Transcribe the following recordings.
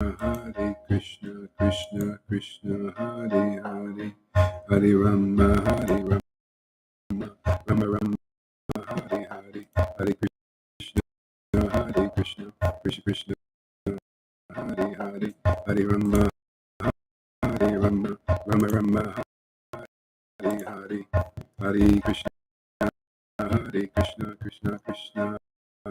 Hare Krishna, Krishna Krishna, Hare Hare, Hare Rama, Hare Rama, Rama Rama, Hare Hare, Hare Krishna, Hare Krishna, Krishna Krishna, Hare Hare, Hare Rama, Hare Rama, Rama Rama, Hare Hare, Hare Krishna, Hare Krishna, Krishna Krishna,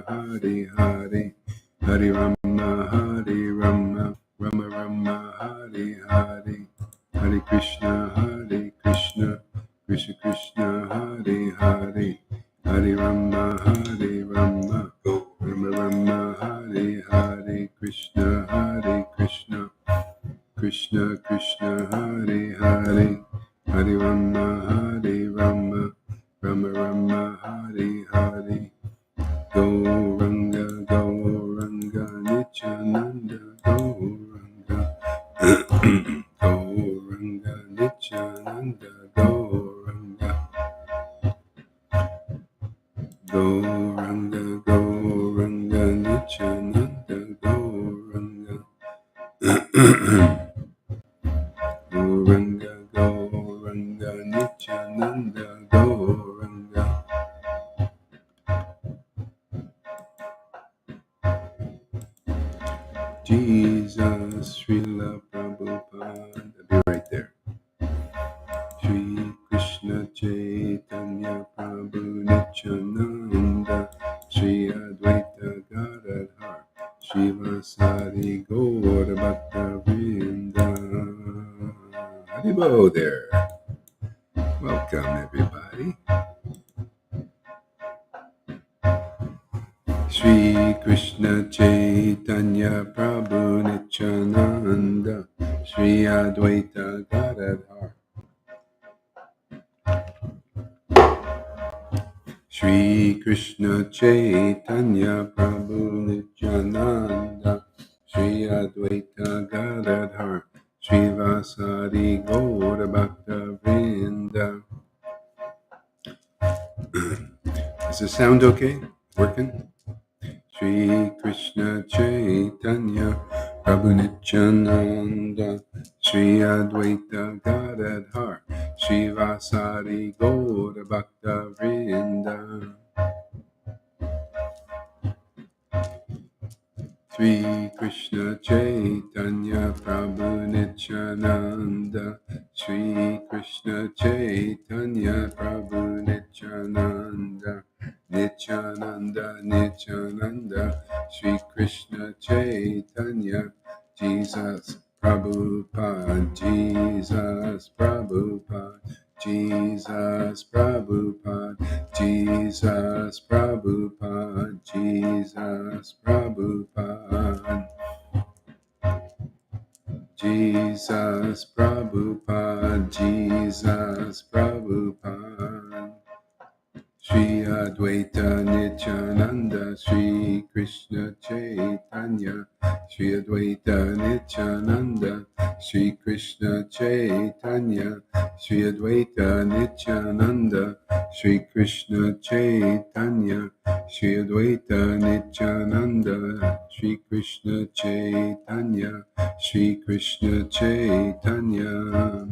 Hare Hare, Hare Rama, Hare Rama, Rama Rama, Hare Hare, Hare Krishna, Krishna Krishna, Hare Hare, Hare Rama, Rama Rama, Hare Hare, Krishna, Krishna Krishna Krishna, Hare Hare, Hare Rama, Rama Rama Rama, Hare Hare, Gauranga, Gauranga, Nityananda, Gauranga, Gauranga, Nityananda, Gauranga, Gauranga, Gauranga, Nityananda, Gauranga, Gauranga, Gauranga, Nityananda, Gauranga. Jesus, Srila Prabhupada, I'll be right there. Shri Krishna Chaitanya Prabhu Nityananda, Shri Advaita Gadadhar, Shivasari Gaur Bhakta Vrinda. Haribo there. Welcome everybody. Shri Krishna Chaitanya Prabhu Nityananda, Shri Advaita Gadadhar, Shri Krishna Chaitanya Prabhu Nityananda, Shri Advaita Gadadhar, Srivasadi Gaur Bhakta Vrinda. Is the sound okay? Working? Shri Krishna Chaitanya Prabhu Nityananda, Shri Advaita Gadadhar, Srivasadi Gaur Bhakta Vrinda. Shri Krishna Chaitanya Prabhu Nityananda, Shri Krishna Chaitanya Prabhu Nityananda, Nityananda, Nityananda, Shri Krishna Chaitanya, Jesus Prabhupada, Jesus Prabhupada, Jesus Prabhupada, Jesus Prabhupada, Jesus Prabhupada, Jesus Prabhupada, Jesus Prabhupada. Shri Advaita Nityananda, Shri Krishna Chaitanya, Shri Advaita Nityananda, Shri Krishna Chaitanya, Shri Advaita Nityananda, Shri Krishna Chaitanya, Shri Advaita Nityananda, Shri Krishna Chaitanya, Shri Krishna Chaitanya.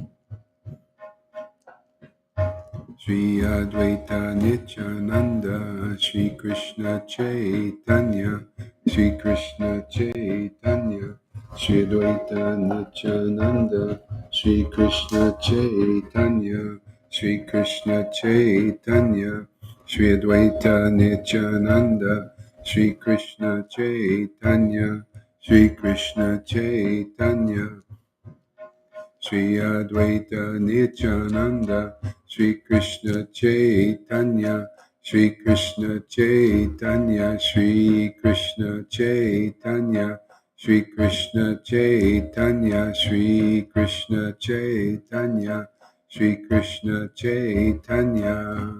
Shri Advaita Nityananda, Shri Krishna Chaitanya, Shri Krishna Chaitanya, Shri Advaita Nityananda, Shri Krishna Chaitanya, Shri Krishna Chaitanya, Shri Advaita Nityananda, Shri Krishna Chaitanya, Shri Krishna Chaitanya, Shri Advaita Nityananda, Shri Krishna Chaitanya, Shri Krishna Chaitanya, Shri Krishna Chaitanya, Shri Krishna Chaitanya, Shri Krishna Chaitanya, Shri Krishna Chaitanya.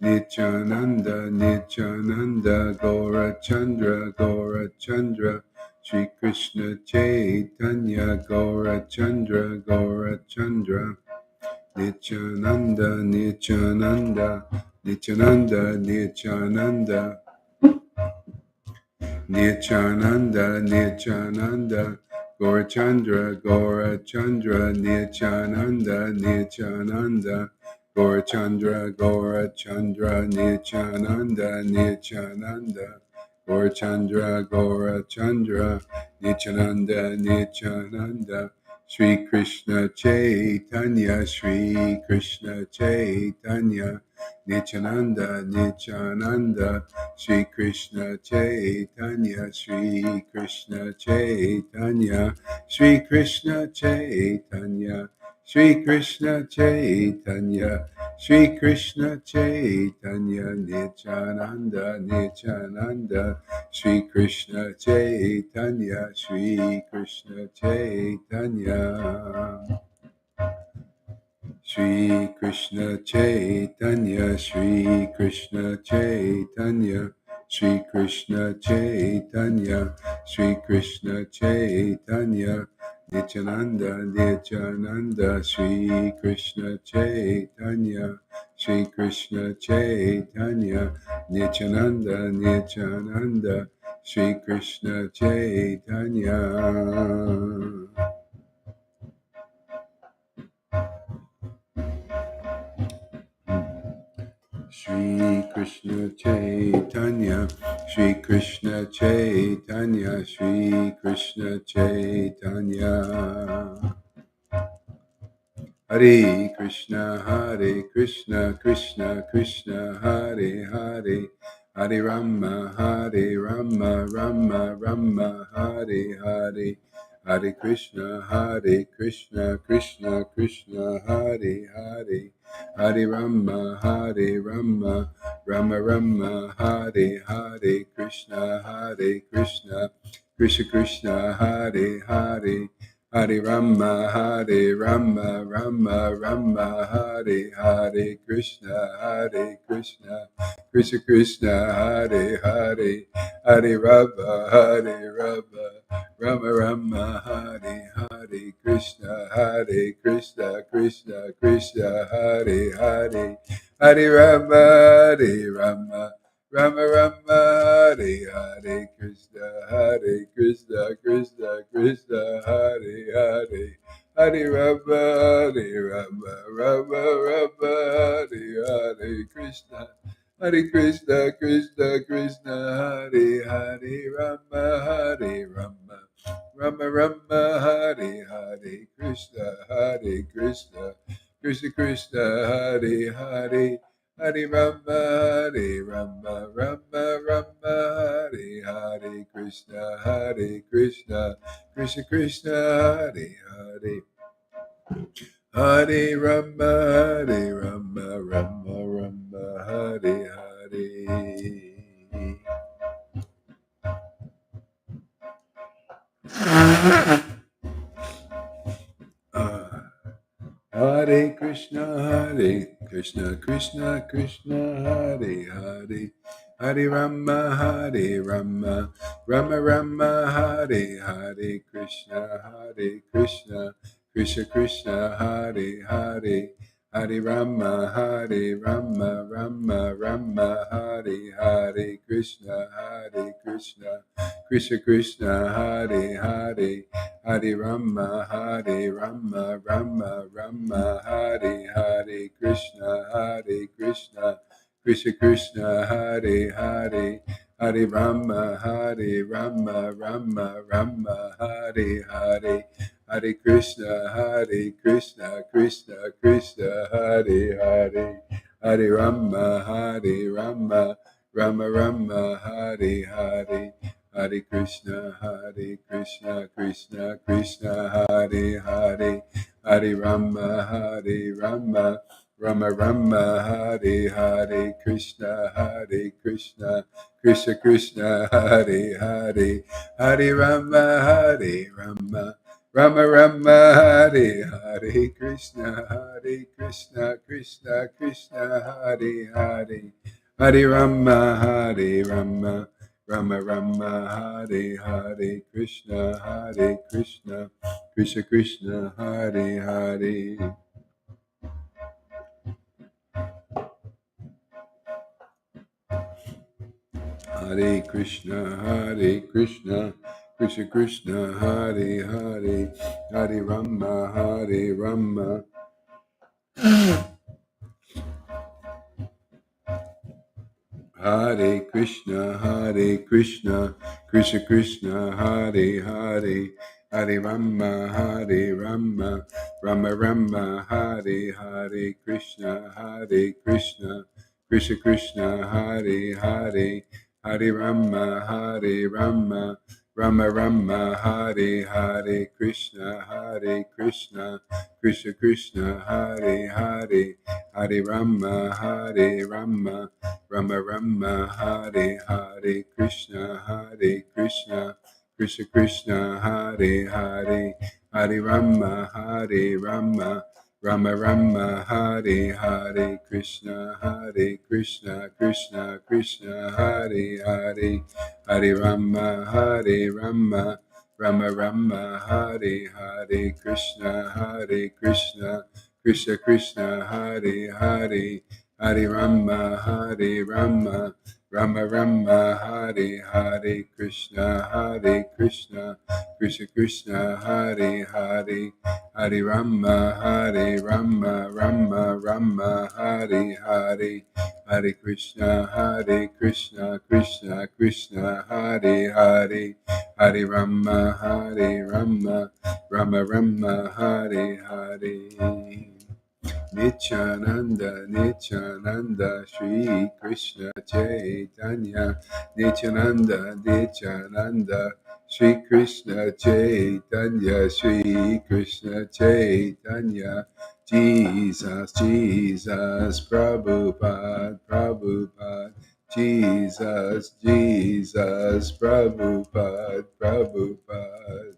Nityananda, Nityananda, Gaura Chandra, Gaura Chandra, Shri Krishna Chaitanya, Gaura Chandra, Gaura Chandra, Nityananda, Nityananda, Nityananda, Nityananda, Nityananda, Nityananda, Gaurachandra, Gaurachandra, Nityananda, Nityananda, Gaurachandra, Gaurachandra, Nityananda, Nityananda, Gaurachandra, Gaurachandra, Nityananda, Nityananda, Shri Krishna Chaitanya, Shri Krishna Chaitanya, Nityananda, Nityananda, Shri Krishna Chaitanya, Shri Krishna Chaitanya, Shri Krishna Chaitanya, Shri Krishna Chaitanya, Shri Krishna Chaitanya, Nityananda, Nityananda, Shri Krishna Chaitanya, Shri Krishna Chaitanya. Shri Krishna Chaitanya, Shri Krishna Chaitanya, Shri Krishna Chaitanya, Shri Krishna Chaitanya, Nityananda, Nityananda, Shri Krishna Chaitanya, Shri Krishna Chaitanya, Nityananda, Nityananda, Shri Krishna Chaitanya. Shri Krishna Chaitanya, Shri Krishna Chaitanya, Shri Krishna Chaitanya. Hare Krishna, Hare Krishna, Krishna Krishna, Hare Hare, Hare Rama, Hare Rama, Rama Rama, Hare Hare, Hare Krishna, Hare Krishna, Krishna Krishna, Hare Hare, Hare Rama, Hare Rama, Rama Rama, Hare Hare, Krishna, Hare Krishna, Krishna Krishna, Hare Hare, Hare Rama, Hare Rama, Rama Rama, Hare Hare, Krishna, Hare Krishna, Krishna Krishna, Hare Hare, Hare Rama, Hare Rama, Rama Rama, Hare Hare, Krishna, Hare Krishna, Krishna Krishna, Hare Hare, Hare Rama, Hare Rama, Rama Rama, Hare Hare, Krishna, Hare Krishna, Krishna Krishna, Hare Hare, Hare Rama, Hare Rama, Rama Rama, Hare Hare, Krishna, Hare Krishna, Krishna Krishna, Hare Hare, Rama, Hare Rama, Rama Rama, Hare Hare, Krishna, Hare Krishna, Krishna Krishna, Hare Hare, Hare Rama, Hare Rama, Rama Rama, Hare Hare, Krishna, Hare Krishna, Krishna Krishna, Hare Hare, Hare Rama, Hare Rama, Rama Rama, Hare Hare. Hare Krishna, Krishna Krishna, Hare Hare, Hare Rama, Hare Rama, Rama Rama, Hare Hare, Krishna, Hare Krishna, Krishna Krishna, Hare Hare, Hare Rama, Hare Rama, Rama Rama, Hare Hare, Krishna, Hare Krishna, Krishna Krishna, Hare Hare, Hare Rama, Hare Rama, Rama Rama, Hare Hare, Krishna, Hare Krishna, Krishna Krishna, Hare Hare, Hare Rama, Hare Rama, Rama Rama, Hare Hare, Hare Krishna, Hare Krishna, Krishna Krishna, Hare Hare, Hare Rama, Hare Rama, Rama Rama, Hare Hare, Hare Krishna, Krishna Krishna, Hare Hare, Hare Rama, Hare Rama, Rama Rama, Hare Hare, Krishna, Krishna, Krishna Krishna, Hare Hare, Hare Rama, Hare Rama, Rama Rama, Hare Hare, Krishna, Krishna, Krishna Krishna, Hare Hare, Hare Rama, Hare Rama, Rama Rama, Hare Hare, Krishna, Krishna, Krishna Krishna, Hare Hare. Hare Krishna, Krishna Krishna, Hare Hare, Hare Rama, Hare Krishna, Krishna Krishna, Hare Hare, Hare Rama, Rama Rama, Hare Hare Krishna, Krishna Krishna, Hare Hare, Hare Rama, Rama Rama, Hare Hare Krishna, Krishna Krishna, Hare Hare, Hare Rama, Rama Rama, Hare Hare Krishna, Krishna Krishna, Hare Hare, Hare Rama, Rama Rama, Hare Hare Krishna, Krishna Krishna, Hare Hare, Hare Rama, Rama Rama, Hare Hare Krishna, Krishna Krishna, Hare Hare, Hare Rama, Rama Rama, Hare Hare Krishna, Krishna Krishna, Hare Hare, Hare Rama, Rama Rama, Hare Hare, Hare Krishna, Krishna Krishna, Hare Hare, Hare Rama, Rama Rama, Hare Hare. Nityananda, Shri Krishna Chaitanya, Nityananda, Shri Krishna Chaitanya, Shri Krishna Chaitanya, Jesus, Prabhupada, Jesus, Prabhupada.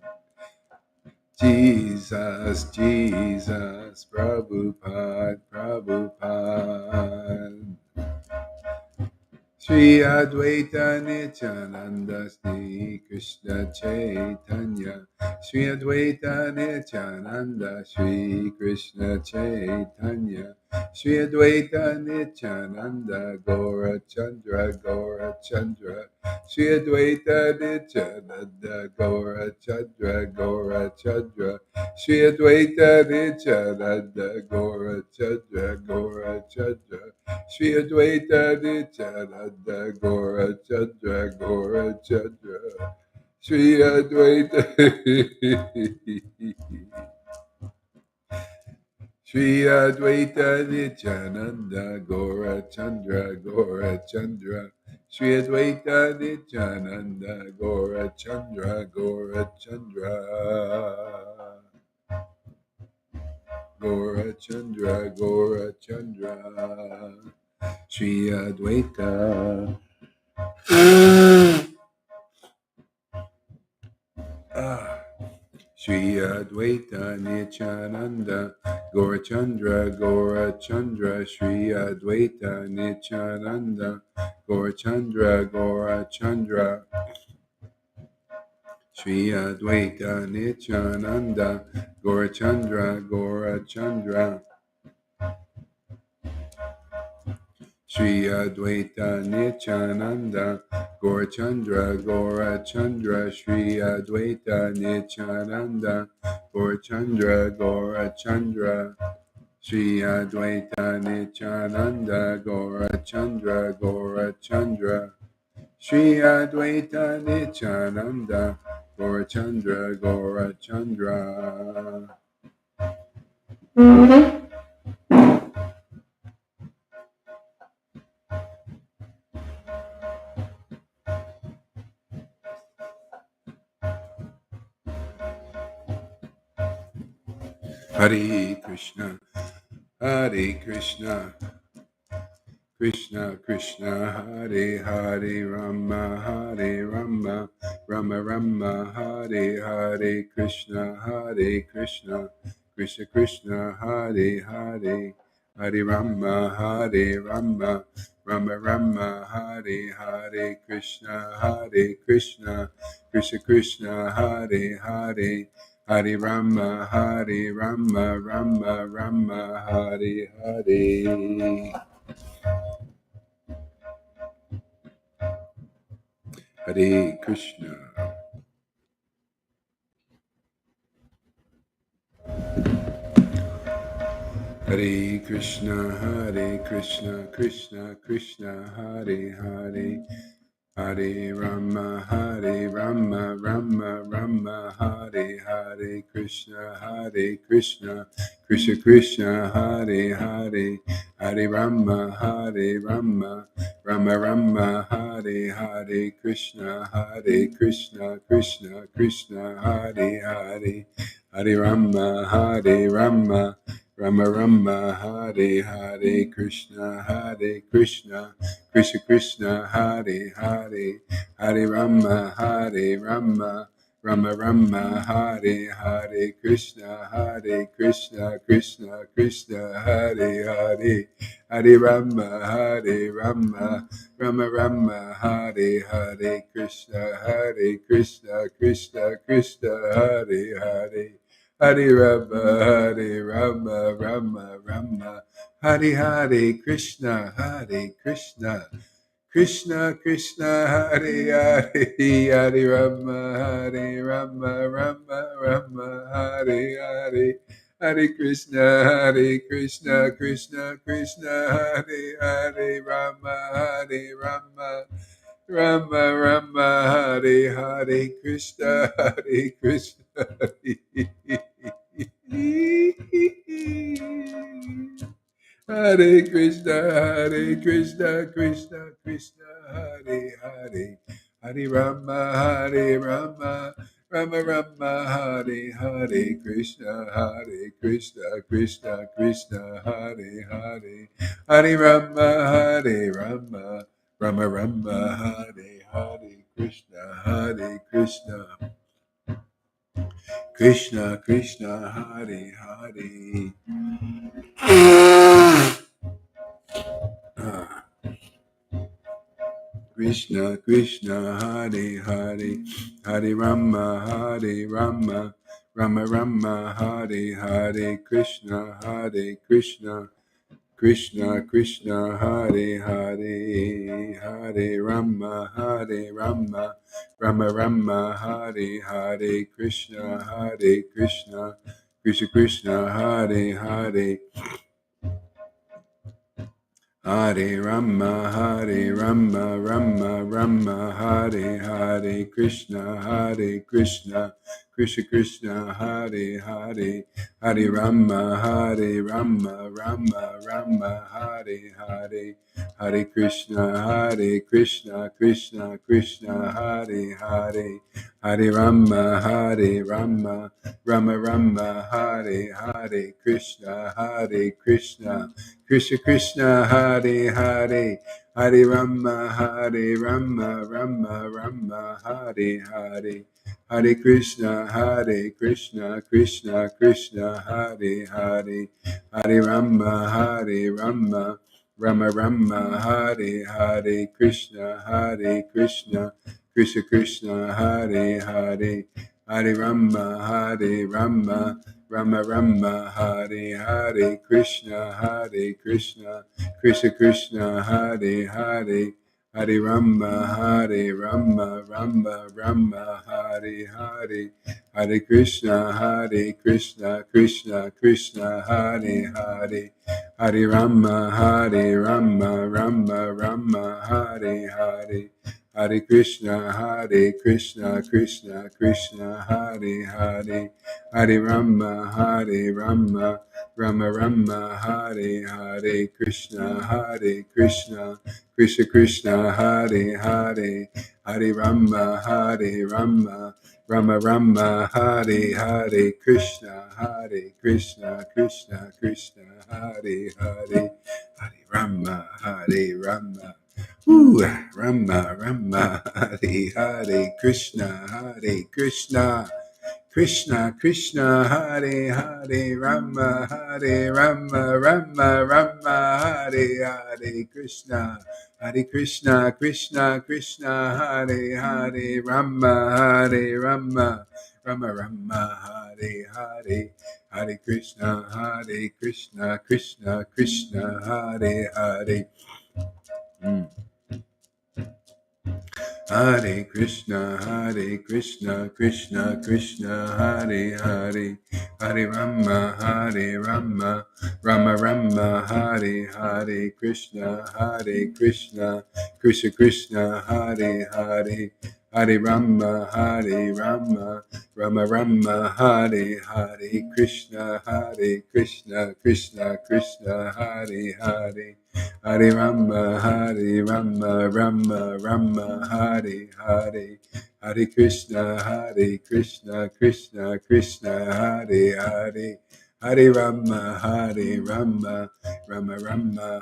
Jesus, Prabhupada. Sri Advaita Nityananda, Sri Krishna Chaitanya, Sri Advaita Nityananda, Sri Krishna Chaitanya, Sri Advaita Nityananda, Gaura Chandra, Sri Advaita Nityananda, Gaura Chandra, Sri Advaita Nityananda, Gaura Chandra, Shri Advaita Nityananda, Gaura Chandra, Shri Advaita, Shri Advaita Nityananda, Gaura Chandra, Shri Advaita Nityananda, Gaura Chandra, Gaura Chandra, Shri Advaita. Shri Advaita Nityananda, Gaura Chandra, Shri Advaita Nityananda, Gaura Chandra, Shri Advaita Nityananda, Gaura Chandra, Shri Advaita Nityananda, Gaura Chandra, Shri Advaita Nityananda, Gaura Chandra, Shri Advaita Nityananda, Gaura Chandra, Shri Advaita Nityananda, Gaura Chandra. Hare Krishna, Krishna Krishna, Hare Hare, Rama, Rama Rama, Hare Hare, Krishna Krishna, Krishna, Hare Hare, Hare Rama, Rama Rama, Hare Hare, Krishna Krishna, Krishna, Hare Hare, Hare Rama, Rama, Hare Hare. Hare Krishna. Hare Krishna, Hare Krishna, Krishna Krishna, Hare Hare, Hare Rama, Hare Rama, Rama Rama, Hare Hare, Krishna, Hare Krishna, Krishna Krishna, Hare Hare, Hare Rama, Hare Rama, Rama Rama, Hare Hare, Krishna, Hare Krishna, Krishna Krishna, Hare Hare, Hare Rama, Hare Rama, Rama Rama, Hare Hare, Krishna, Hare Krishna, Krishna Krishna, Hare Hare, Hare Rama, Hare Rama, Rama Rama, Hare Hare, Krishna, Hare Krishna, Krishna Krishna, Hare Hare, Hare Rama, Hare Rama, Rama Rama, Hare Hare, Krishna, Hare Krishna, Krishna Krishna, Hare Hare. Hare Rama, Hare Rama, Rama Rama, Hare Hare, Krishna, Hare Krishna, Krishna Krishna, Hare Hare, Hare Rama, Hare Rama, Rama Rama, Hare Hare, Hare Krishna, Hare Krishna, Krishna Krishna, Hare Hare, Rama, Hare Rama, Rama Rama, Hare Hare, Krishna, Hare Krishna, Hare Krishna, Hare Krishna, Krishna Krishna, Hare Hare, Hare Rama, Hare Rama, Rama Rama, Hare Hare, Krishna, Hare Krishna, Krishna Krishna, Hare Hare, Hare Rama, Hare Rama, Rama Rama, Hare Hare, Krishna, Hare Krishna, Krishna Krishna, Hare Hare. Krishna Krishna, Hare Hare, Hare Rama, Hare Rama, Rama Rama, Hare Hare, Krishna, Hare Krishna, Krishna Krishna, Hare Hare, Hare Rama, Hare Rama, Rama Rama, Hare Hare, Krishna, Hare Krishna, Krishna Krishna, Hare Hare, Hare Rama, Hare Rama, Rama Rama, Hare Hare, Krishna, Hare Krishna, Krishna Krishna, Hare Hare, Hare Rama, Hare Rama, Rama Rama, Hare Hare, Hare Krishna, Hare Krishna, Krishna Krishna, Hare Hare, Hare Rama, Hare Rama, Rama Rama, Hare Hare, Krishna, Hare Krishna, Krishna Krishna, Hare Hare, Hare Rama, Hare Rama, Rama Rama, Hare Hare, Hare Krishna, Hare Krishna, Krishna Krishna, Hare Hare, Hare Rama, Hare Rama, Rama Rama, Hare Hare, Krishna, Hare Krishna, Krishna Krishna, Hare Hare, Hare Rama, Hare Rama, Rama Rama, Hare Hare, Krishna, Hare Krishna, Krishna Krishna, Hare Hare, Hare Rama, Hare Rama, Rama Rama, Hare Hare, Hare Krishna, Hare Krishna, Krishna Krishna, Hare Hare, Hare Rama, Hare Rama, Rama Rama, Hare Hare, Hare Krishna, Hare Krishna, Krishna Krishna, Hare Hare, Hare Rama, Hare Rama, Rama Rama, Hare Hare, Krishna, Hare Krishna, Krishna Krishna, Hare Hare, Hare Rama, Hare Rama, Rama Rama, Hare Hare, Krishna, Hare Krishna, Krishna Krishna, Hare Hare, Hare Rama, Hare Rama. Ooh, Rama, Rama, Hare Hare, Krishna, Hare Krishna, Krishna, Krishna, Hare Hare, Rama, Hare Rama, Rama, Rama, Hare Hare, Krishna, Hare Krishna, Krishna, Krishna, Hare Hare, Rama, Hare Rama, Rama, Rama, Hare Hare, Hare Krishna, Hare Krishna, Krishna, Krishna, Hare Hare. Hare Krishna, Krishna Krishna, Hare Hare, Hare Rama, Rama Rama, Hare Hare, Krishna, Krishna Krishna, Hare Hare, Hare Rama, Rama Rama, Hare Hare, Krishna, Krishna Krishna, Hare Hare. Hare Rama, Rama, Hare Hare. Hare Krishna, Krishna Krishna, Hare Hare. Hare Rama, Rama,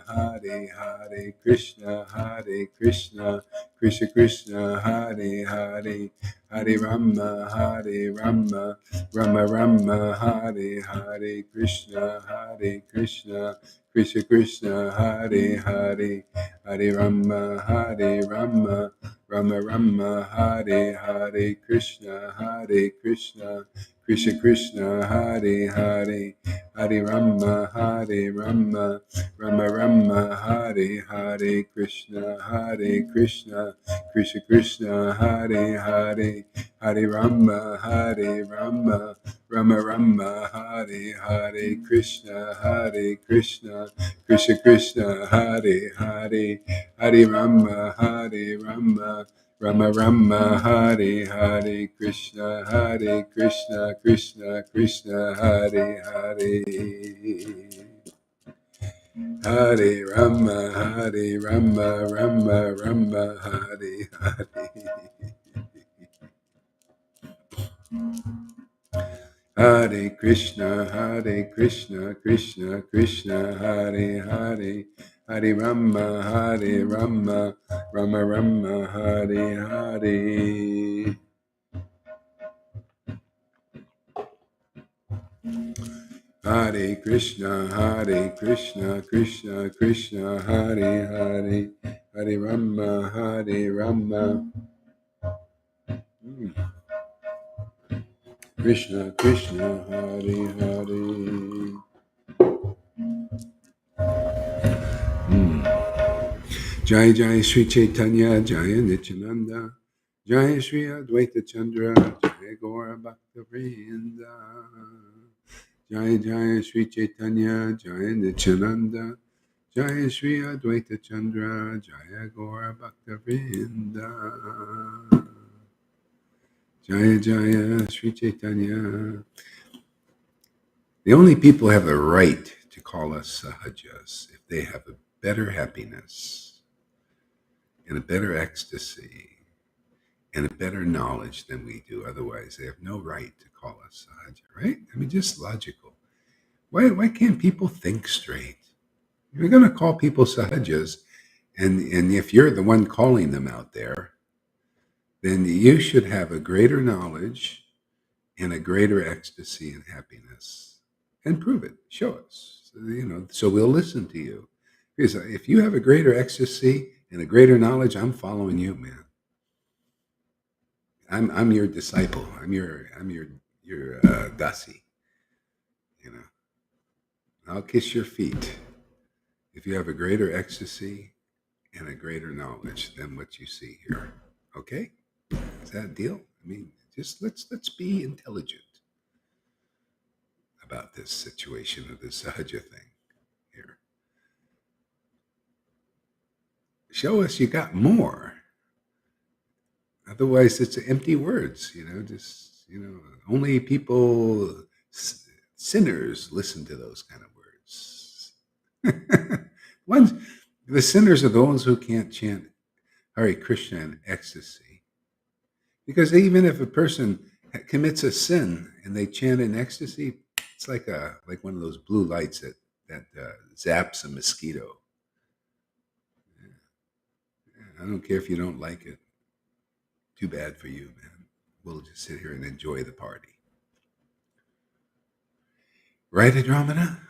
Hare Hare. Krishna, Krishna Krishna, Hare Hare. Hare Rama, Rama, Hare Hare. Krishna Krishna, Hare Hare, Hare Rama, Hare Hare, Krishna, Krishna, Hare Hare, Hare Rama, Rama, Hare Hare, Krishna, Krishna, Hare Hare, Hare Rama, Hare Hare, Krishna, Krishna, Hare Hare, Hare Rama, Hare Hare, Krishna, Krishna, Hare Hare. Hare Rama, Rama, Hare Hare. Hare Krishna, Krishna Krishna, Hare Hare, Hare Rama, Rama, Hare Hare. Hare Krishna, Krishna Krishna, Hare Hare, Hare Rama, Rama. Krishna, Hare Hare. Jai Jai Sri Chaitanya, Jaya Nityananda, Jaya Sri Advaita Chandra, Jaya Gaura Bhakta Vrinda. Jaya Jaya Sri Chaitanya, Jaya Nityananda, Jaya Sri Advaita Chandra, Jaya Gaura Bhakta Vrinda. Jaya Jaya Sri Chaitanya. The only people who have the right to call us sahajas if they have a better happiness and a better ecstasy and a better knowledge than we do. Otherwise, they have no right to call us sahaja, right? I mean, just logical. Why can't people think straight? If you're going to call people sahajas, and if you're the one calling them out there, then you should have a greater knowledge and a greater ecstasy and happiness. And prove it. Show us. So we'll listen to you. Because if you have a greater ecstasy and a greater knowledge, I'm following you, man. I'm your disciple. I'm your dasi. I'll kiss your feet if you have a greater ecstasy and a greater knowledge than what you see here. Okay? Is that a deal? I mean, just let's be intelligent about this situation of this sahaja thing here. Show us you got more. Otherwise, it's empty words, only people, sinners listen to those kind of words. The sinners are the ones who can't chant Hare Krishna in ecstasy. Because even if a person commits a sin and they chant in ecstasy, it's like one of those blue lights that zaps a mosquito. I don't care if you don't like it. Too bad for you, man. We'll just sit here and enjoy the party. Right, Adramana?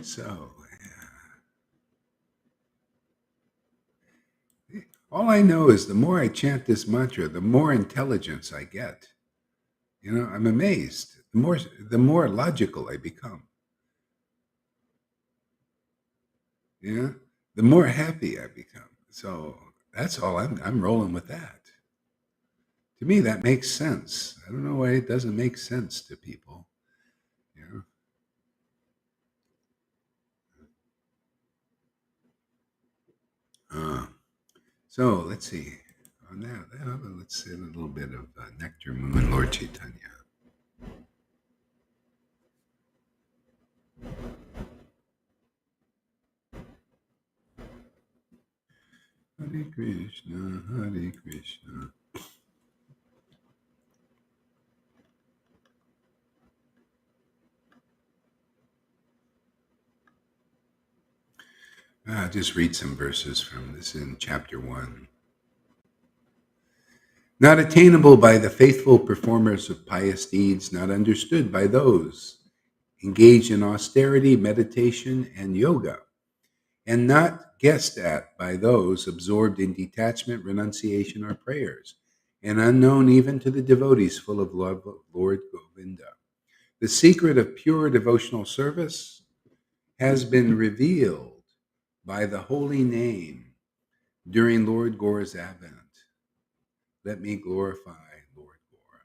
So, all I know is the more I chant this mantra, the more intelligence I get. I'm amazed. The more logical I become. Yeah, the more happy I become. So that's all. I'm rolling with that. To me, that makes sense. I don't know why it doesn't make sense to people. You know. So let's see. On that, let's say a little bit of Nectar Moon, Lord Chaitanya. Hare Krishna, Hare Krishna. I'll just read some verses from this in chapter 1. Not attainable by the faithful performers of pious deeds, not understood by those engaged in austerity, meditation, and yoga, and not guessed at by those absorbed in detachment, renunciation, or prayers, and unknown even to the devotees full of love of Lord Govinda. The secret of pure devotional service has been revealed by the holy name during Lord Gore's advent. Let me glorify Lord Gore.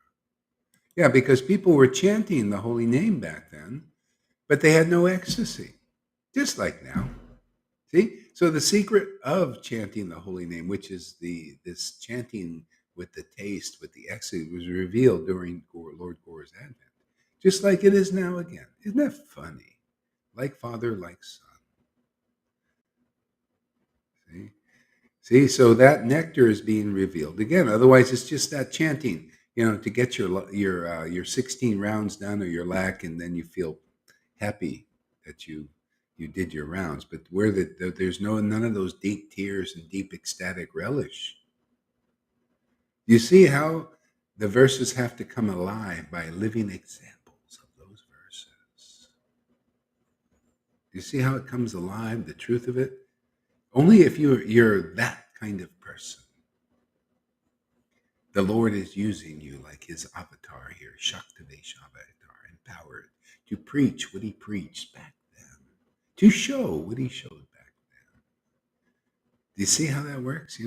Yeah, because people were chanting the holy name back then, but they had no ecstasy, just like now. See? So the secret of chanting the holy name, which is this chanting with the taste, with the ecstasy, was revealed during Lord Gore's advent, just like it is now again. Isn't that funny? Like Father, like Son. See? See, so that nectar is being revealed again. Otherwise, it's just that chanting, to get your 16 rounds done or your lac, and then you feel happy that you did your rounds. But where there's none of those deep tears and deep ecstatic relish. You see how the verses have to come alive by living examples of those verses. You see how it comes alive, the truth of it? Only if you're that kind of person. The Lord is using you like his avatar here, Shaktivesh avatar, empowered to preach what he preached back then, to show what he showed back then. Do you see how that works?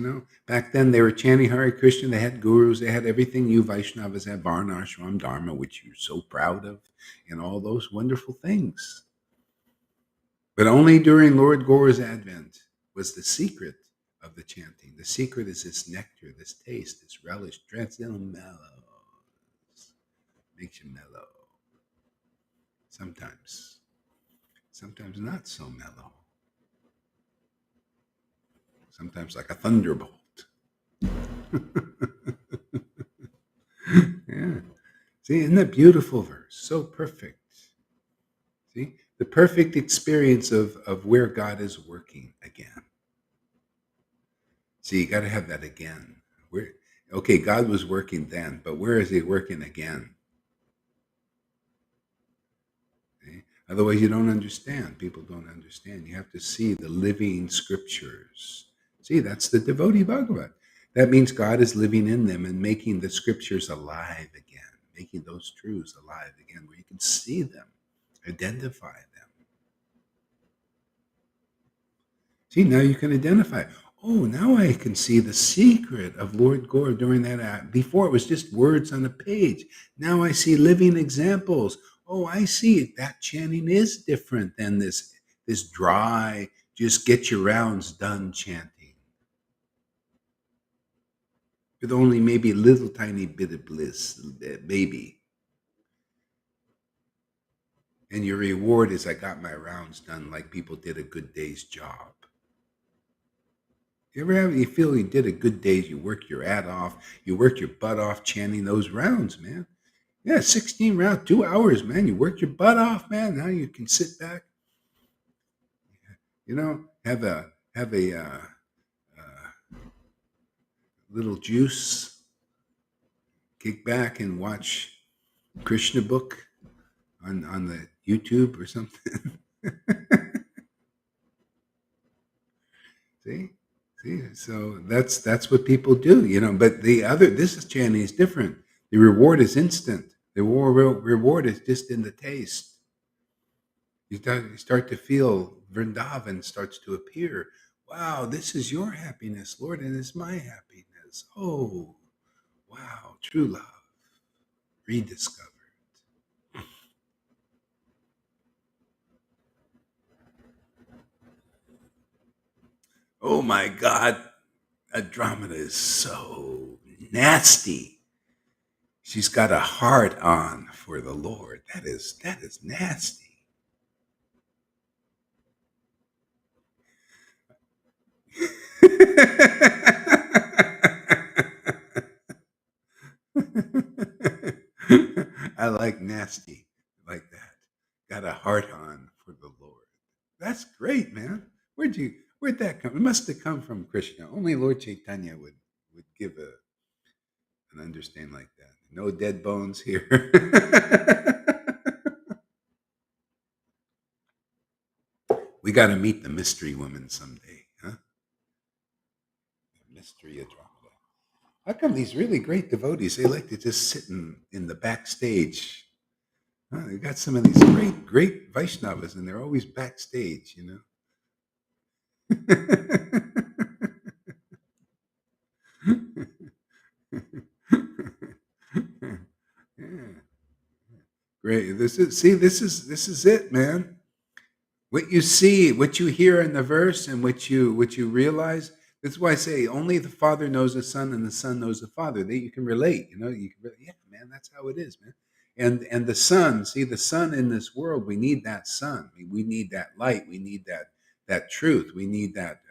Back then they were chanting Hare Krishna, they had gurus, they had everything you Vaishnavas had, Varna, Ashram, Dharma, which you're so proud of, and all those wonderful things. But only during Lord Gore's advent was the secret of the chanting. The secret is this nectar, this taste, this relish, transcendental mellow. Makes you mellow. Sometimes not so mellow. Sometimes like a thunderbolt. Yeah. See, isn't that beautiful verse? So perfect. See, the perfect experience of where God is working again. See, you got to have that again. Okay, God was working then, but where is he working again? See? Otherwise, you don't understand. People don't understand. You have to see the living scriptures. See, that's the devotee Bhagavat. That means God is living in them and making the scriptures alive again, making those truths alive again, where you can see them, identify them. See, now you can identify. Oh, now I can see the secret of Lord Gore during that act. Before it was just words on a page. Now I see living examples. Oh, I see it. That chanting is different than this dry, just get your rounds done chanting. With only maybe a little tiny bit of bliss, maybe. And your reward is I got my rounds done like people did a good day's job. You feel you did a good day, you worked your ad off, you worked your butt off chanting those rounds, man. Yeah, 16 rounds, 2 hours, man. You worked your butt off, man. Now you can sit back, have a little juice, kick back and watch Krishna book on the YouTube or something. See? So that's what people do. But this chanting is different. The reward is instant. The reward is just in the taste. You start to feel Vrindavan starts to appear. Wow, this is your happiness, Lord, and it's my happiness. Oh, wow, true love rediscovered. Oh my God, Andromeda is so nasty. She's got a heart on for the Lord. That is nasty. I like nasty like that. Got a heart on for the Lord. That's great, man. Where'd that come? It must have come from Krishna. Only Lord Chaitanya would give an understanding like that. No dead bones here. We got to meet the mystery woman someday, huh? The mystery Andromeda. How come these really great devotees, they like to just sit in the backstage? Huh? They got some of these great Vaishnavas, and they're always backstage, you know? Yeah, great. This is it, man. What you see, what you hear in the verse, and what you realize. That's why I say only the Father knows the Son, and the Son knows the Father. That you can relate. You can relate. Yeah, man, that's how it is, man. And the Son, see the Son in this world. We need that Son. We need that light. We need that truth. We need that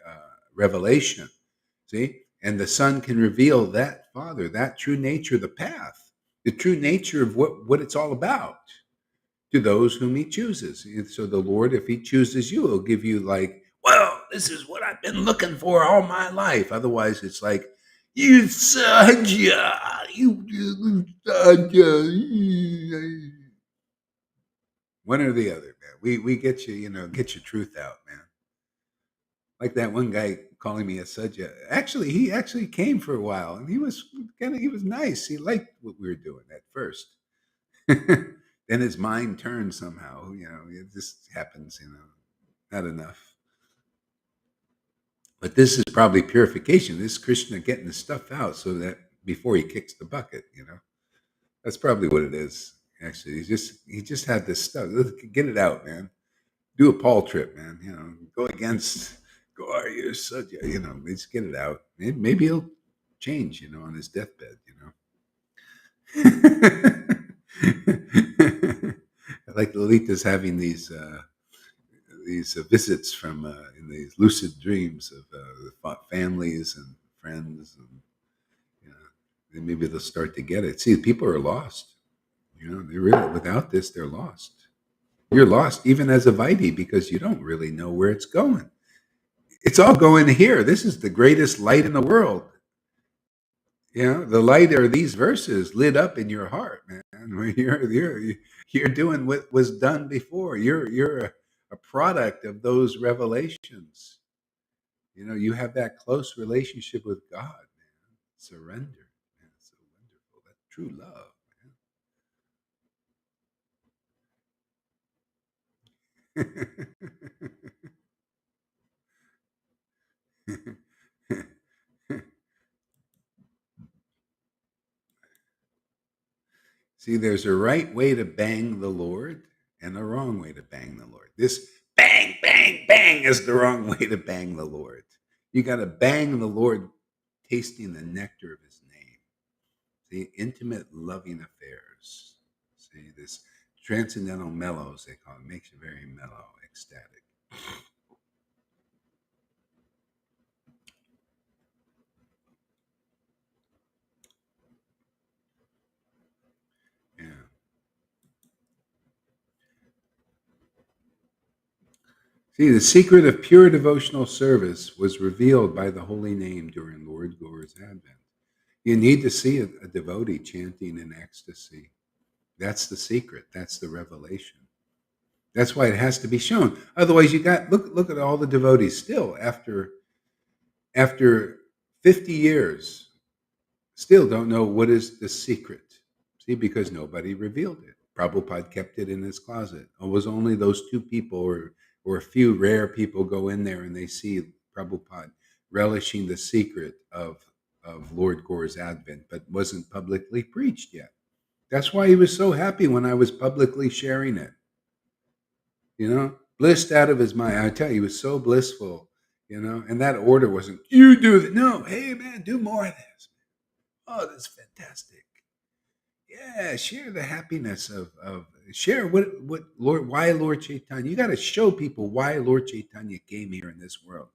revelation. See, and the Son can reveal that Father, that true nature, the path, the true nature of what it's all about to those whom he chooses. And so the Lord, if he chooses you, he'll give you like, well, this is what I've been looking for all my life. Otherwise, it's like, you sadja, you sadja. One or the other, man. We get you, get your truth out, man. Like that one guy calling me a sadja. Actually, he actually came for a while, and he was nice. He liked what we were doing at first. Then his mind turned somehow. It just happens. Not enough. But this is probably purification. This is Krishna getting the stuff out so that before he kicks the bucket. That's probably what it is. Actually, he just had this stuff. Get it out, man. Do a Paul trip, man. Go against. Go, are you such? Just get it out. Maybe he'll change. On his deathbed. Like Lolita's having these visits from in these lucid dreams of families and friends, and then maybe they'll start to get it. See, people are lost. They really without this, they're lost. You're lost even as a Vaidhi because you don't really know where it's going. It's all going here. This is the greatest light in the world. The light are these verses lit up in your heart, man. Where you're doing what was done before. You're a product of those revelations. You have that close relationship with God, man. Surrender, man. So wonderful. That's true love, man. See, there's a right way to bang the Lord and a wrong way to bang the Lord. This bang, bang, bang is the wrong way to bang the Lord. You got to bang the Lord tasting the nectar of his name. See, intimate, loving affairs. See, this transcendental mellows, they call it, makes you very mellow, ecstatic. Yeah. See, the secret of pure devotional service was revealed by the holy name during Lord Gore's advent. You need to see a devotee chanting in ecstasy. That's the secret. That's the revelation. That's why it has to be shown. Otherwise, you got look at all the devotees still after 50 years, still don't know what is the secret. See, because nobody revealed it. Prabhupada kept it in his closet. It was only those two people or a few rare people go in there and they see Prabhupada relishing the secret of Lord Gore's advent, but wasn't publicly preached yet. That's why he was so happy when I was publicly sharing it, blissed out of his mind. I tell you, he was so blissful, and that order wasn't, you do that. No, hey man, do more of this. Oh, that's fantastic. Yeah, share the happiness of share what Lord why Lord Chaitanya. You got to show people why Lord Chaitanya came here in this world.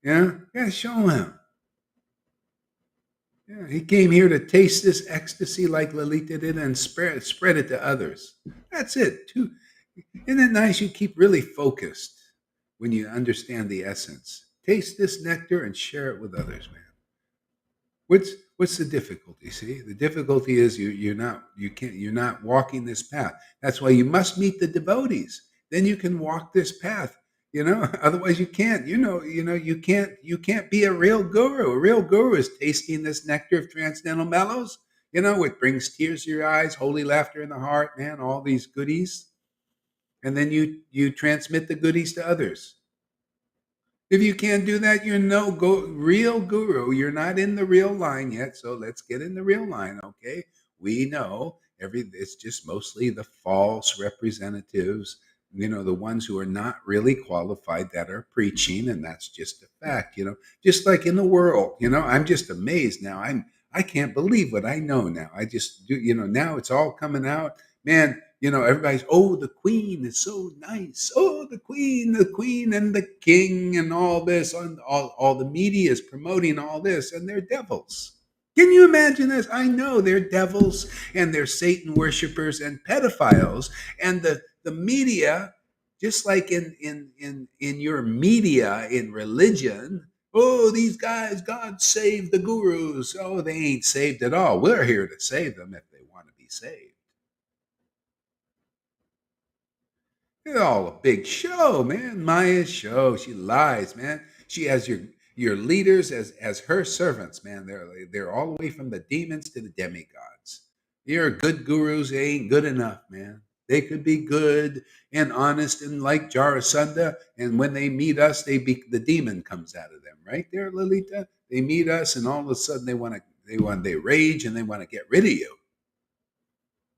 Yeah, you got to show him. Yeah, he came here to taste this ecstasy like Lalita did and spread it to others. That's it. Isn't it nice? You keep really focused when you understand the essence. Taste this nectar and share it with others, man. What's the difficulty? See, the difficulty is you're not walking this path. That's why you must meet the devotees. Then you can walk this path. Otherwise you can't. You can't be a real guru. A real guru is tasting this nectar of transcendental mellows. It brings tears to your eyes, holy laughter in the heart, man. All these goodies, and then you transmit the goodies to others. If you can't do that, you're no real guru. You're not in the real line yet. So let's get in the real line, okay? We know it's just mostly the false representatives, the ones who are not really qualified that are preaching, and that's just a fact, Just like in the world, I'm just amazed now. I can't believe what I know now. I just do, now it's all coming out. Man, everybody's, oh, the queen is so nice. Oh, the queen and the king and all this. And all the media is promoting all this, and they're devils. Can you imagine this? I know they're devils and they're Satan worshipers and pedophiles. And the media, just like in your media in religion, oh, these guys, God saved the gurus. Oh, they ain't saved at all. We're here to save them if they want to be saved. It's all a big show, man. Maya's show. She lies, man. She has your leaders as her servants, man. They're all the way from the demons to the demigods. Your good gurus, they ain't good enough, man. They could be good and honest and like Jarasandha, and when they meet us, the demon comes out of them, right there, Lalita. They meet us, and all of a sudden they rage and they want to get rid of you,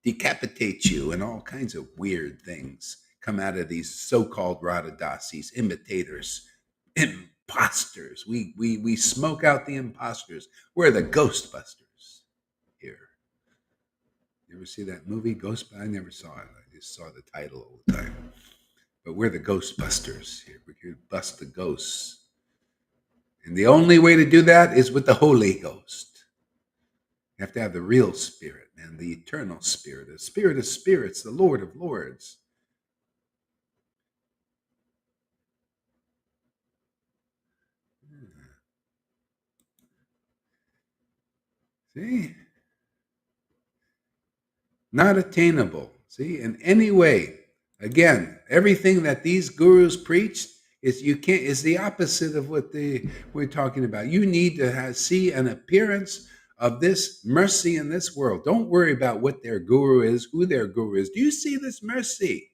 decapitate you, and all kinds of weird things come out of these so-called Radhadasis, imitators, imposters. We smoke out the imposters. We're the Ghostbusters here. You ever see that movie, Ghostbusters? I never saw it. I just saw the title all the time. But we're the Ghostbusters here. We're here to bust the ghosts. And the only way to do that is with the Holy Ghost. You have to have the real spirit, man, the eternal spirit, the spirit of spirits, the Lord of lords. See? Not attainable. See? In any way. Again, everything that these gurus preach is the opposite of what we're talking about. You need to see an appearance of this mercy in this world. Don't worry about what their guru is, who their guru is. Do you see this mercy?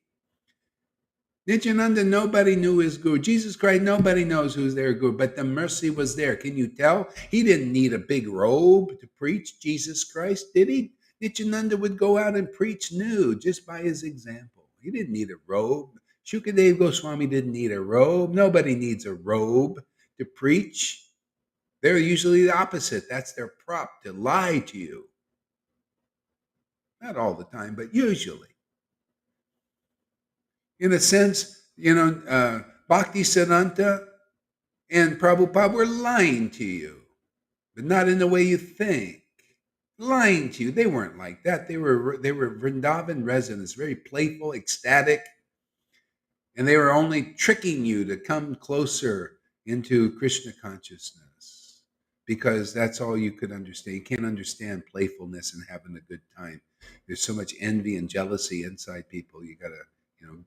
Nityananda, nobody knew his guru. Jesus Christ, nobody knows who's their guru, but the mercy was there. Can you tell? He didn't need a big robe to preach Jesus Christ, did he? Nityananda would go out and preach nude just by his example. He didn't need a robe. Shukadev Goswami didn't need a robe. Nobody needs a robe to preach. They're usually the opposite. That's their prop to lie to you. Not all the time, but usually. In a sense, Bhakti Siddhanta and Prabhupada were lying to you, but not in the way you think. Lying to you. They weren't like that. They were Vrindavan residents, very playful, ecstatic, and they were only tricking you to come closer into Krishna consciousness because that's all you could understand. You can't understand playfulness and having a good time. There's so much envy and jealousy inside people. You got to,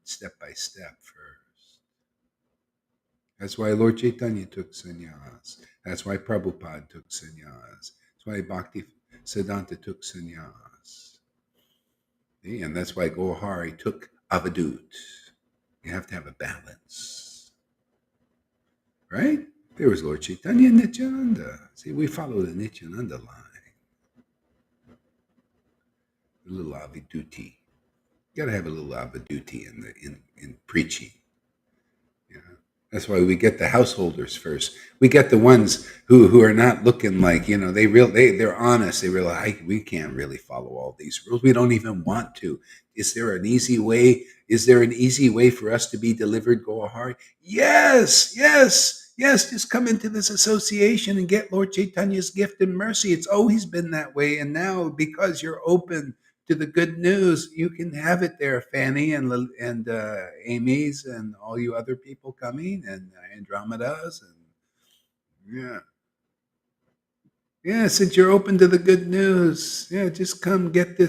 step by step first. That's why Lord Caitanya took sannyas. That's why Prabhupada took sannyas. That's why Bhakti Siddhanta took sannyas. See? And that's why Gohari took avadut. You have to have a balance, right? There was Lord Chaitanya and Nityananda. See, we follow the Nityananda line, a little aviduti. You got to have a little aviduti in preaching. Yeah. That's why we get the householders first. We get the ones who are not looking like, they're honest. They realize we can't really follow all these rules. We don't even want to. Is there an easy way? Is there an easy way for us to be delivered, Goahari? Yes, yes, yes. Just come into this association and get Lord Chaitanya's gift and mercy. It's always been that way. And now, because you're open to the good news, you can have it there, Fanny and Amy's and all you other people coming and Andromeda's and yeah, yeah. Since you're open to the good news, yeah, just come get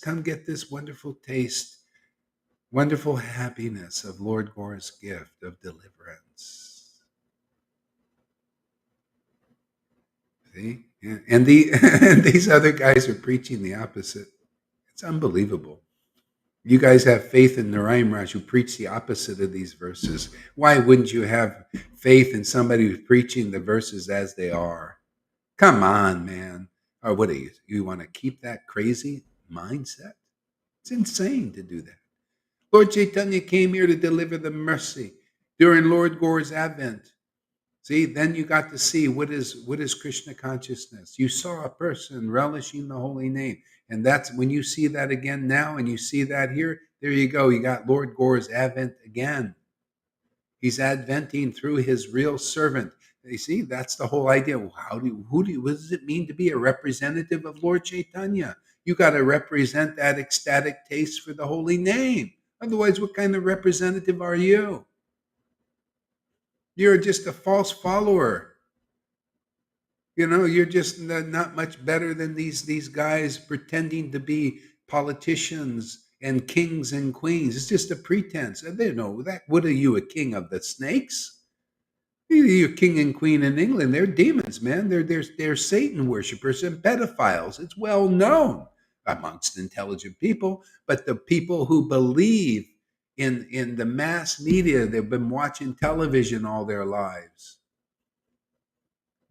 come get this wonderful taste, wonderful happiness of Lord Gore's gift of deliverance. See, yeah. And and these other guys are preaching the opposite. It's unbelievable. You guys have faith in Narayan Raj, who preached the opposite of these verses. Why wouldn't you have faith in somebody who's preaching the verses as they are? Come on, man. Or what are you? You want to keep that crazy mindset? It's insane to do that. Lord Chaitanya came here to deliver the mercy during Lord Gore's advent. See, then you got to see what is Krishna consciousness. You saw a person relishing the holy name. And that's when you see that again now and you see that here, there you go. You got Lord Gore's advent again. He's adventing through his real servant. You see, that's the whole idea. What does it mean to be a representative of Lord Chaitanya? You got to represent that ecstatic taste for the holy name. Otherwise, what kind of representative are you? You're just a false follower. You're just not much better than these guys pretending to be politicians and kings and queens. It's just a pretense. And they know that. What are you, a king of the snakes? You're king and queen in England. They're demons, man. They're Satan worshippers and pedophiles. It's well known amongst intelligent people. But the people who believe in the mass media, they've been watching television all their lives.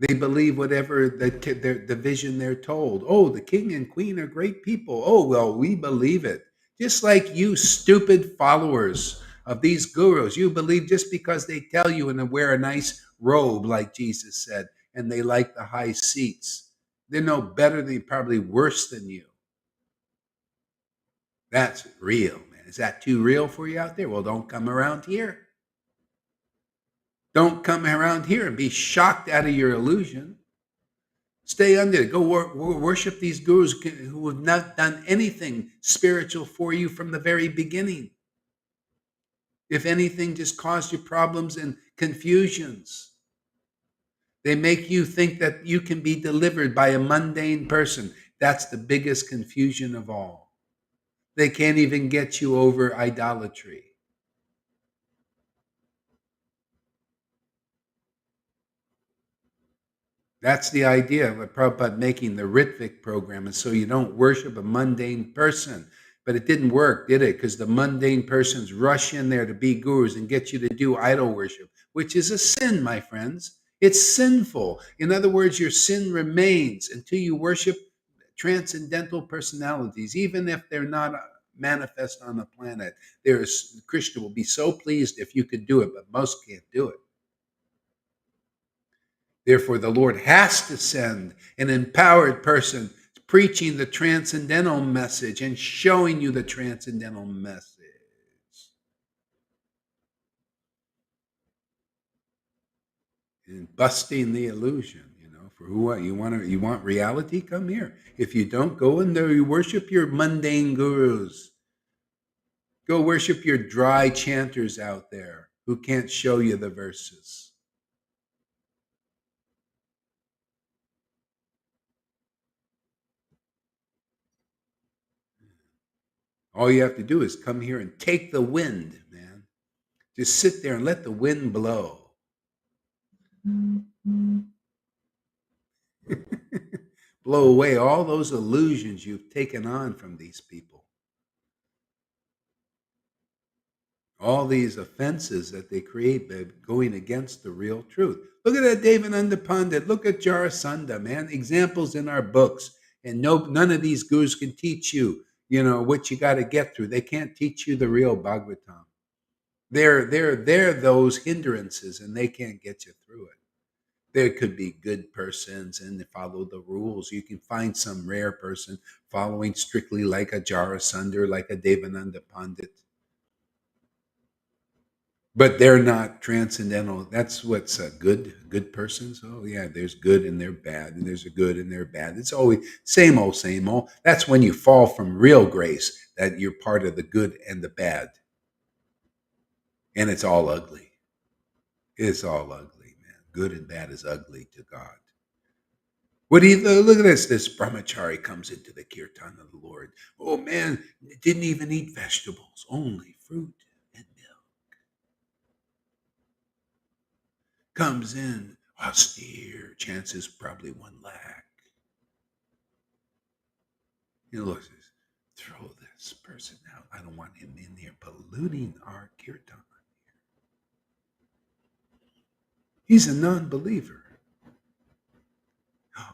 They believe whatever the vision they're told. Oh, the king and queen are great people. Oh, well, we believe it. Just like you stupid followers of these gurus, you believe just because they tell you and they wear a nice robe, like Jesus said, and they like the high seats. They're no better, they're probably worse than you. That's real, man. Is that too real for you out there? Well, don't come around here. Don't come around here and be shocked out of your illusion. Stay under. Go worship these gurus who have not done anything spiritual for you from the very beginning. If anything, just caused you problems and confusions. They make you think that you can be delivered by a mundane person. That's the biggest confusion of all. They can't even get you over idolatry. That's the idea of Prabhupada making the Ritvik program, and so you don't worship a mundane person. But it didn't work, did it? Because the mundane persons rush in there to be gurus and get you to do idol worship, which is a sin, my friends. It's sinful. In other words, your sin remains until you worship transcendental personalities, even if they're not manifest on the planet. Krishna will be so pleased if you could do it, but most can't do it. Therefore, the Lord has to send an empowered person preaching the transcendental message and showing you the transcendental message. And busting the illusion, for who you want reality? Come here. If you don't, go in there, you worship your mundane gurus. Go worship your dry chanters out there who can't show you the verses. All you have to do is come here and take the wind, man. Just sit there and let the wind blow. Blow away all those illusions you've taken on from these people. All these offenses that they create by going against the real truth. Look at that Devananda Pandit. Look at Jarasandha, man. Examples in our books. And no, none of these gurus can teach you, what you got to get through. They can't teach you the real Bhagavatam. They're those hindrances, and they can't get you through it. There could be good persons and they follow the rules. You can find some rare person following strictly like a Jarasandha, like a Devananda Pandit, but they're not transcendental. That's what's a good person. So yeah, there's good and they're bad, and there's a good and they're bad. It's always same old, same old. That's when you fall from real grace, that you're part of the good and the bad, and it's all ugly. It's all ugly, man. Good and bad is ugly to God. What do you look at this? This brahmachari comes into the kirtan of the Lord. Oh man, didn't even eat vegetables, only fruit and milk. Comes in austere, chances probably 1 lakh. Looks, throw this person out. I don't want him in here polluting our kirtan. He's a non-believer.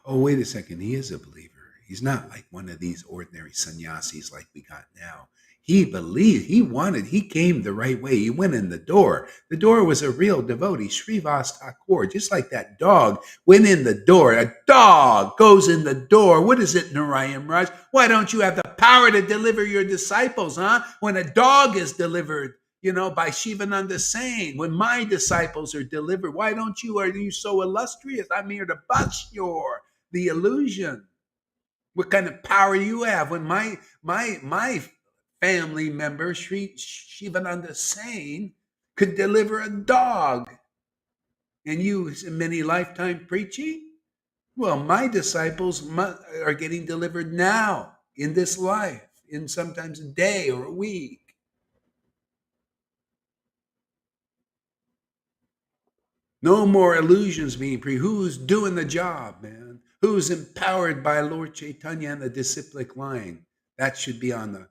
Oh, wait a second. He is a believer. He's not like one of these ordinary sannyasis like we got now. He believed, he came the right way. He went in the door. The door was a real devotee, Srivas Thakur, just like that dog went in the door. A dog goes in the door. What is it, Narayan Raj? Why don't you have the power to deliver your disciples, huh? When a dog is delivered, by Shivananda saying, when my disciples are delivered, why don't you? Are you so illustrious? I'm here to bust the illusion. What kind of power you have when my family member, Sri Shivananda Sain, could deliver a dog, and you many lifetime preaching? Well, my disciples are getting delivered now in this life, in sometimes a day or a week. No more illusions being Who's doing the job, man? Who's empowered by Lord Caitanya and the disciplic line? That should be on the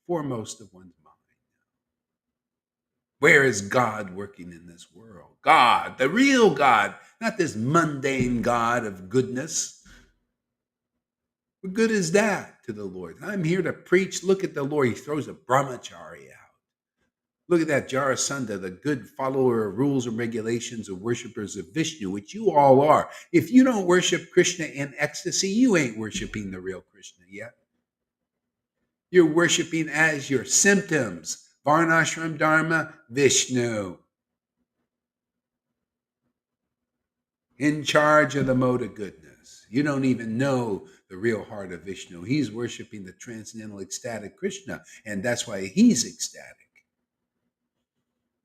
foremost of one's mind. Where is God working in this world? God, the real God, not this mundane God of goodness. What good is that to the Lord? I'm here to preach. Look at the Lord. He throws a brahmachari out. Look at that Jarasandha, the good follower of rules and regulations of worshipers of Vishnu, which you all are. If you don't worship Krishna in ecstasy, you ain't worshiping the real Krishna yet. You're worshiping as your symptoms. Varnashram Dharma, Vishnu. In charge of the mode of goodness. You don't even know the real heart of Vishnu. He's worshiping the transcendental ecstatic Krishna, and that's why he's ecstatic.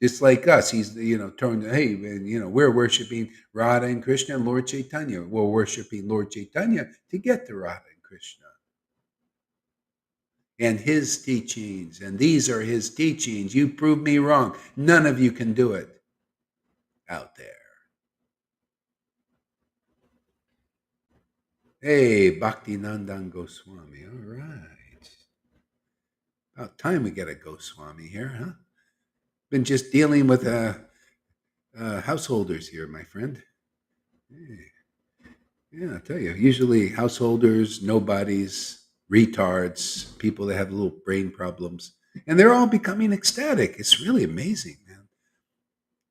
Just like us, he's turned. Hey, we're worshiping Radha and Krishna and Lord Caitanya. We're worshiping Lord Caitanya to get to Radha and Krishna and his teachings. And these are his teachings. You prove me wrong. None of you can do it out there. Hey, Bhakti Nandan Goswami. All right. About time we get a Goswami here, huh? Been just dealing with householders here, my friend. Hey. Yeah, I tell you, usually householders, nobodies, retards, people that have little brain problems, and they're all becoming ecstatic. It's really amazing,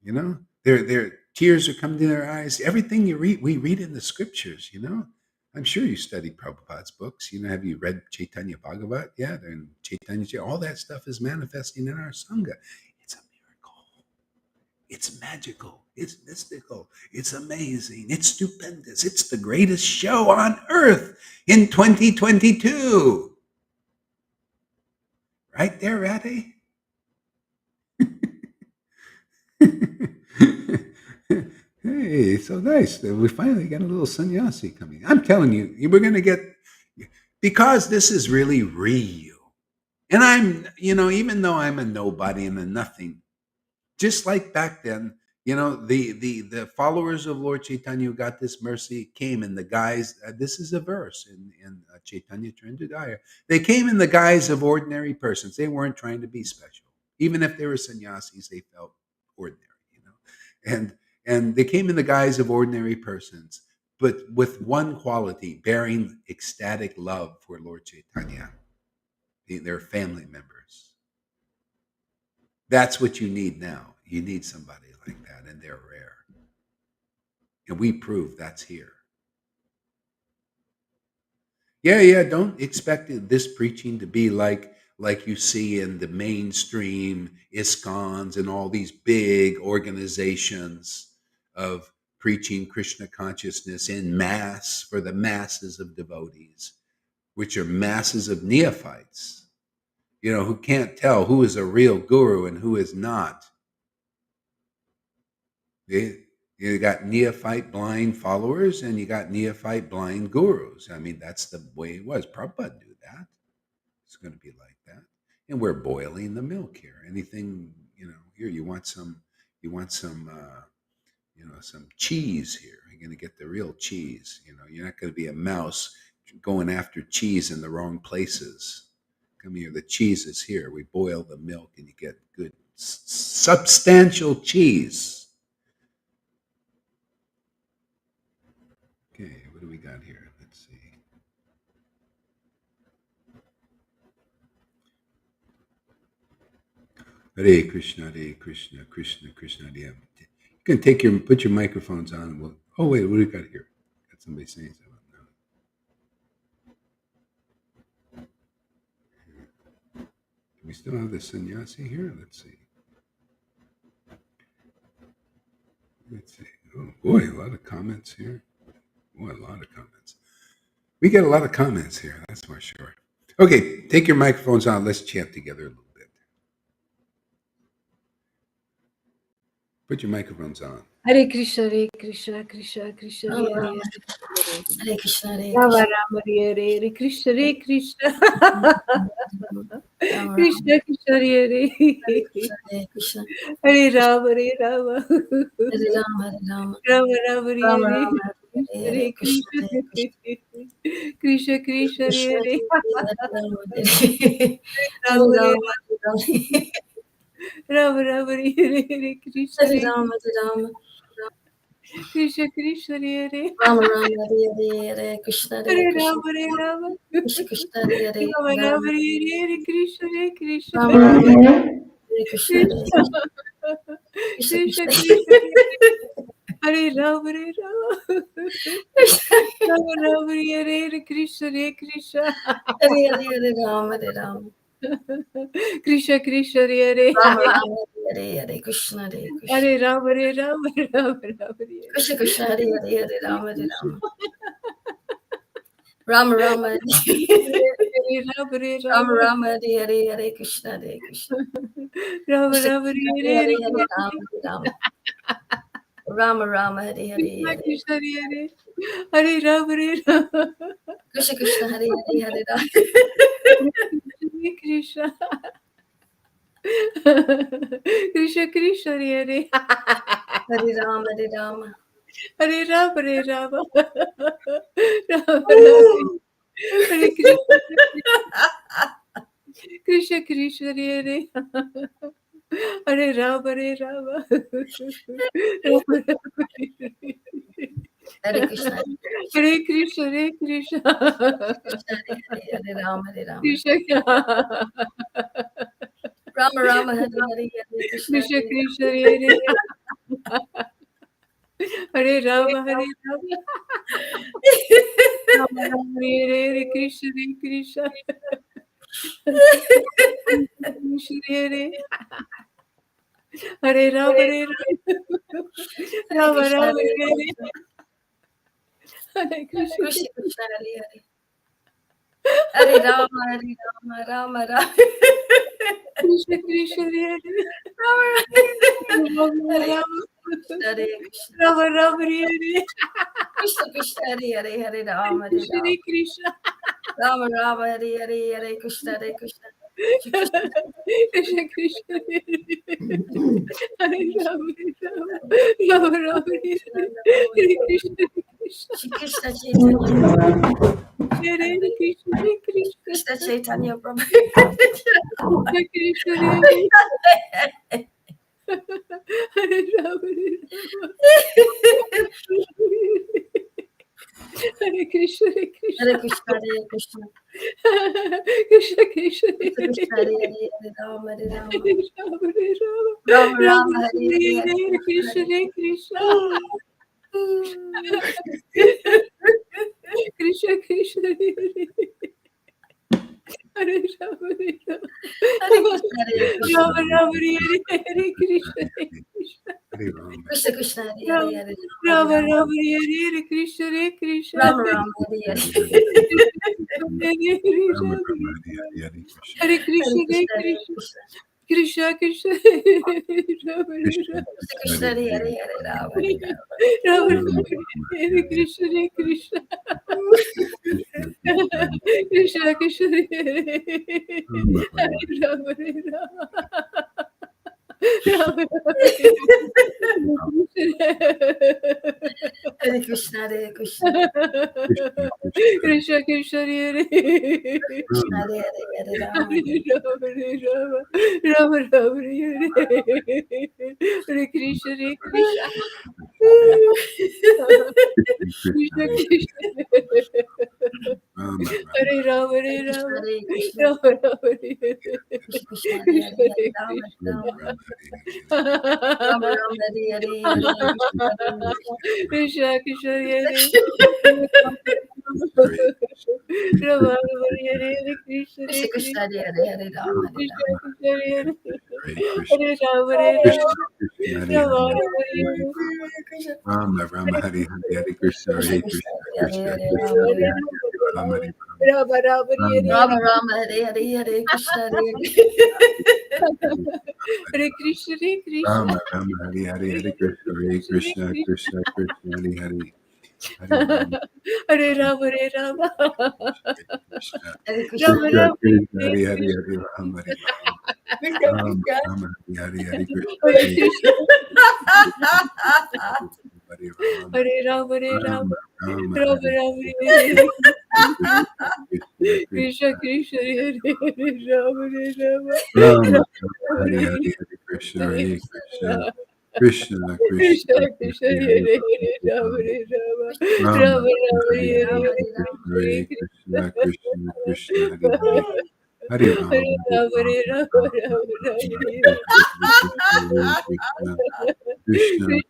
man. Their tears are coming to their eyes. Everything we read in the scriptures. I'm sure you studied Prabhupada's books. Have you read Chaitanya Bhagavat? Yeah, and Chaitanya, all that stuff is manifesting in our sangha. It's a miracle. It's magical. It's mystical. It's amazing. It's stupendous. It's the greatest show on earth in 2022. Right there, Ratty? Hey, so nice. We finally got a little sannyasi coming. I'm telling you, we're going to get, because this is really real. And I'm, even though I'm a nobody and a nothing, just like back then, the followers of Lord Chaitanya who got this mercy came in the guise. This is a verse in Chaitanya Trindadaya. They came in the guise of ordinary persons. They weren't trying to be special. Even if they were sannyasis, they felt ordinary, and they came in the guise of ordinary persons, but with one quality, bearing ecstatic love for Lord Caitanya, their family members. That's what you need now. You need somebody like that, and they're rare. And we prove that's here. Yeah. Don't expect this preaching to be like you see in the mainstream ISKCONs and all these big organizations of preaching Krishna consciousness in mass for the masses of devotees, which are masses of neophytes, who can't tell who is a real guru and who is not. You got neophyte blind followers and you got neophyte blind gurus. I mean, that's the way it was. Prabhupada knew that. It's going to be like that. And we're boiling the milk here. Anything, here you want some some cheese here. You're going to get the real cheese. You're not going to be a mouse going after cheese in the wrong places. Come here, the cheese is here. We boil the milk and you get good, substantial cheese. Okay, what do we got here? Let's see. Hare Krishna, Krishna Krishna, Hare. You can put your microphones on. And oh wait, what do we got here? Got somebody saying something. Do we still have the sannyasi here? Let's see. Oh boy, a lot of comments here. Boy, a lot of comments. We get a lot of comments here, that's for sure. Okay, take your microphones on. Let's chant together a little bit. Put your microphones on. Hare Krishna, Krishna Krishna, Hare Hare. Hare Krishna, Rama Rama, Hare Krishna, Krishna. Krishna Krishna, Hare Krishna. Hare Rama, Hare Rama. Hare Rama, Rama Rama, Hare Hare Krishna. Krishna Krishna, Hare Rama Rama, Hare Krishna. Hare Rama, Krishna Krishna, Hare Rama Hare Krishna, Hare Rama, Hare Rama. Krishna Krishna, Hare Rama Rama, Hare Krishna, Krishna. Hare Krishna, Krishna Krishna, Hare Rama, Hare Rama. Rama Rama, Hare Krishna, Krishna. Hare Rama, Krishna Krishna, Hare Hare Krishna, Hare Rama, Hare Rama, Rama Rama, Krishna Krishna, Hare Rama, Rama Rama, Rama Rama, Hare Krishna, Krishna. Rama Rama, Hare Rama Rama, Hare Krishna, Hare Rama, Hare Rama. Krishna Krishna, Hare Rama. Krishna Krishna Krishna, Hare Rama, Hare Rama. Hare Rama, Hare Rama. Rama Rama, Hare Krishna Krishna, Hare Hare Rama, Hare Rama. Hare Krishna, Hare Krishna, Hare Krishna. Hare Rama, Hare Rama. Krishna Rama Rama, Hare Krishna, Krishna Krishna, Hare Hare Rama, Hare Rama. Rama Rama, Hare Krishna, Krishna Krishna, Hare Hare Rama, Hare Rama. Rama Rama, Hare Krishna, Krishna, Hare Rama, Rama Rama. Krishna Krishna, Hare Rama Rama. Hare Rama Rama, Hare Krishna Krishna, Hare Rama, Krishna Krishna. Rama Rama, Hare Krishna, Krishna. Krishna Krishna, Hare Rama, Rama Rama, Hare Krishna Krishna. Krishna Chaitanya, Hare Krishna, Hare Krishna. Krishna Chaitanya Prabhu. Hare Krishna, Hare Krishna. Hare Rama, Hare Rama. Hare Krishna, Hare Krishna. Hare Krishna, Hare Krishna. Krishna Krishna, Krishna Krishna, Hare Hare, Hare Rama, Hare Rama. Hare Rama, Hare Rama. Rama Rama Rama, Rama, Hare Hare, Hare Hare Krishna, Hare Krishna. Krishna Krishna, Hare Hare. Hare Rama, Hare Rama. Hare Krishna, Hare Krishna. Rama Rama, Hare Hare Krishna, Hare Krishna. Krishna Krishna, Hare Hare, Rama Hare Rama, Rama. Rama Hare Krishna, Hare Krishna. Rama Rama, Hare Hare. Hare Hare Rama, Hare Krishna, Hare Krishna. Krishna Krishna, Rama Rama. Krishna Hare Hare, Hare Rama, Hare Rama. Rama Rama, Hare Krishna, Hare Krishna. Krishna Krishna, Hare Rama, Hare Rama. Rama Rama, Hare Krishna, Hare Krishna. Krishna Krishna, Hare Krishna Hare Hare, Hare Rama. Rama Rama, Hare Krishna, Hare Krishna. Krishna Krishna, Hare Rama, Hare Rama. Hare Krishna. Rama Rama, Hare Krishna Krishna, Hare Hare, Krishna, Hare Rama, Hare Rama. Rama Rama, Hare Hare, Hare Krishna, Hare Krishna Krishna, Hare Hare Rama Rama, Hare Krishna, Krishna Hare Krishna, Krishna. Hare Hare, Hare Rama, Hare Krishna Rama. Krishna, Hare Krishna, Hare Rama, Hare Krishna, Rama. Krishna, Hare Rama Hare, Rama, Krishna Rama, Rama, Hare Hare, Hare Krishna, Krishna, Hare Krishna, Krishna, Hare Krishna, Hare, Krishna, Rama, Hare Hare Hare, Rama, Hare Rama Rama, Rama, Rama, Rama, Hare Hare, Hare Krishna, Hare Hare Krishna, Hare Krishna. Rama, Rama, Hare Hare, Hare Krishna, Hare Krishna, Hare Krishna, Krishna, Hare Hare, Hare Rama, Hare Rama, Hare Rama. Krishna, Hare Krishna, Rama Krishna, Rama, Krishna, Hare Hare Hare, Krishna. Hare Rama, Hare Rama, Krishna, Rama, Krishna. Rama, Hare Hare, Hare Krishna, Hare Hare Krishna. Hare Rama, Hare Rama, Hare Rama, Rama. Rama, Rama Hare Rama, Hare, Hare Krishna, Krishna Krishna, Krishna, Hare Hare Rama, Hare Rama. Rama, Rama Hare Hare, Hare Hare Krishna, Hare Krishna, Krishna. Krishna, Krishna, Krishna Krishna, Hare Hare Hare, Hare Rama, Rama, Hare Rama. Rama, Rama Rama, Hare Hare Hare, Hare Hare Krishna, Krishna, Hare Hare Krishna. Krishna, Krishna, Krishna, Hare Hare, Hare Hare Rama, Hare Rama, Hare Rama, Rama, Rama, Rama Rama, Rama, Hare Hare Krishna, Krishna, Krishna Krishna, Krishna, Hare Hare Rama, Hare Hare Rama. Rama, Rama Rama, Rama,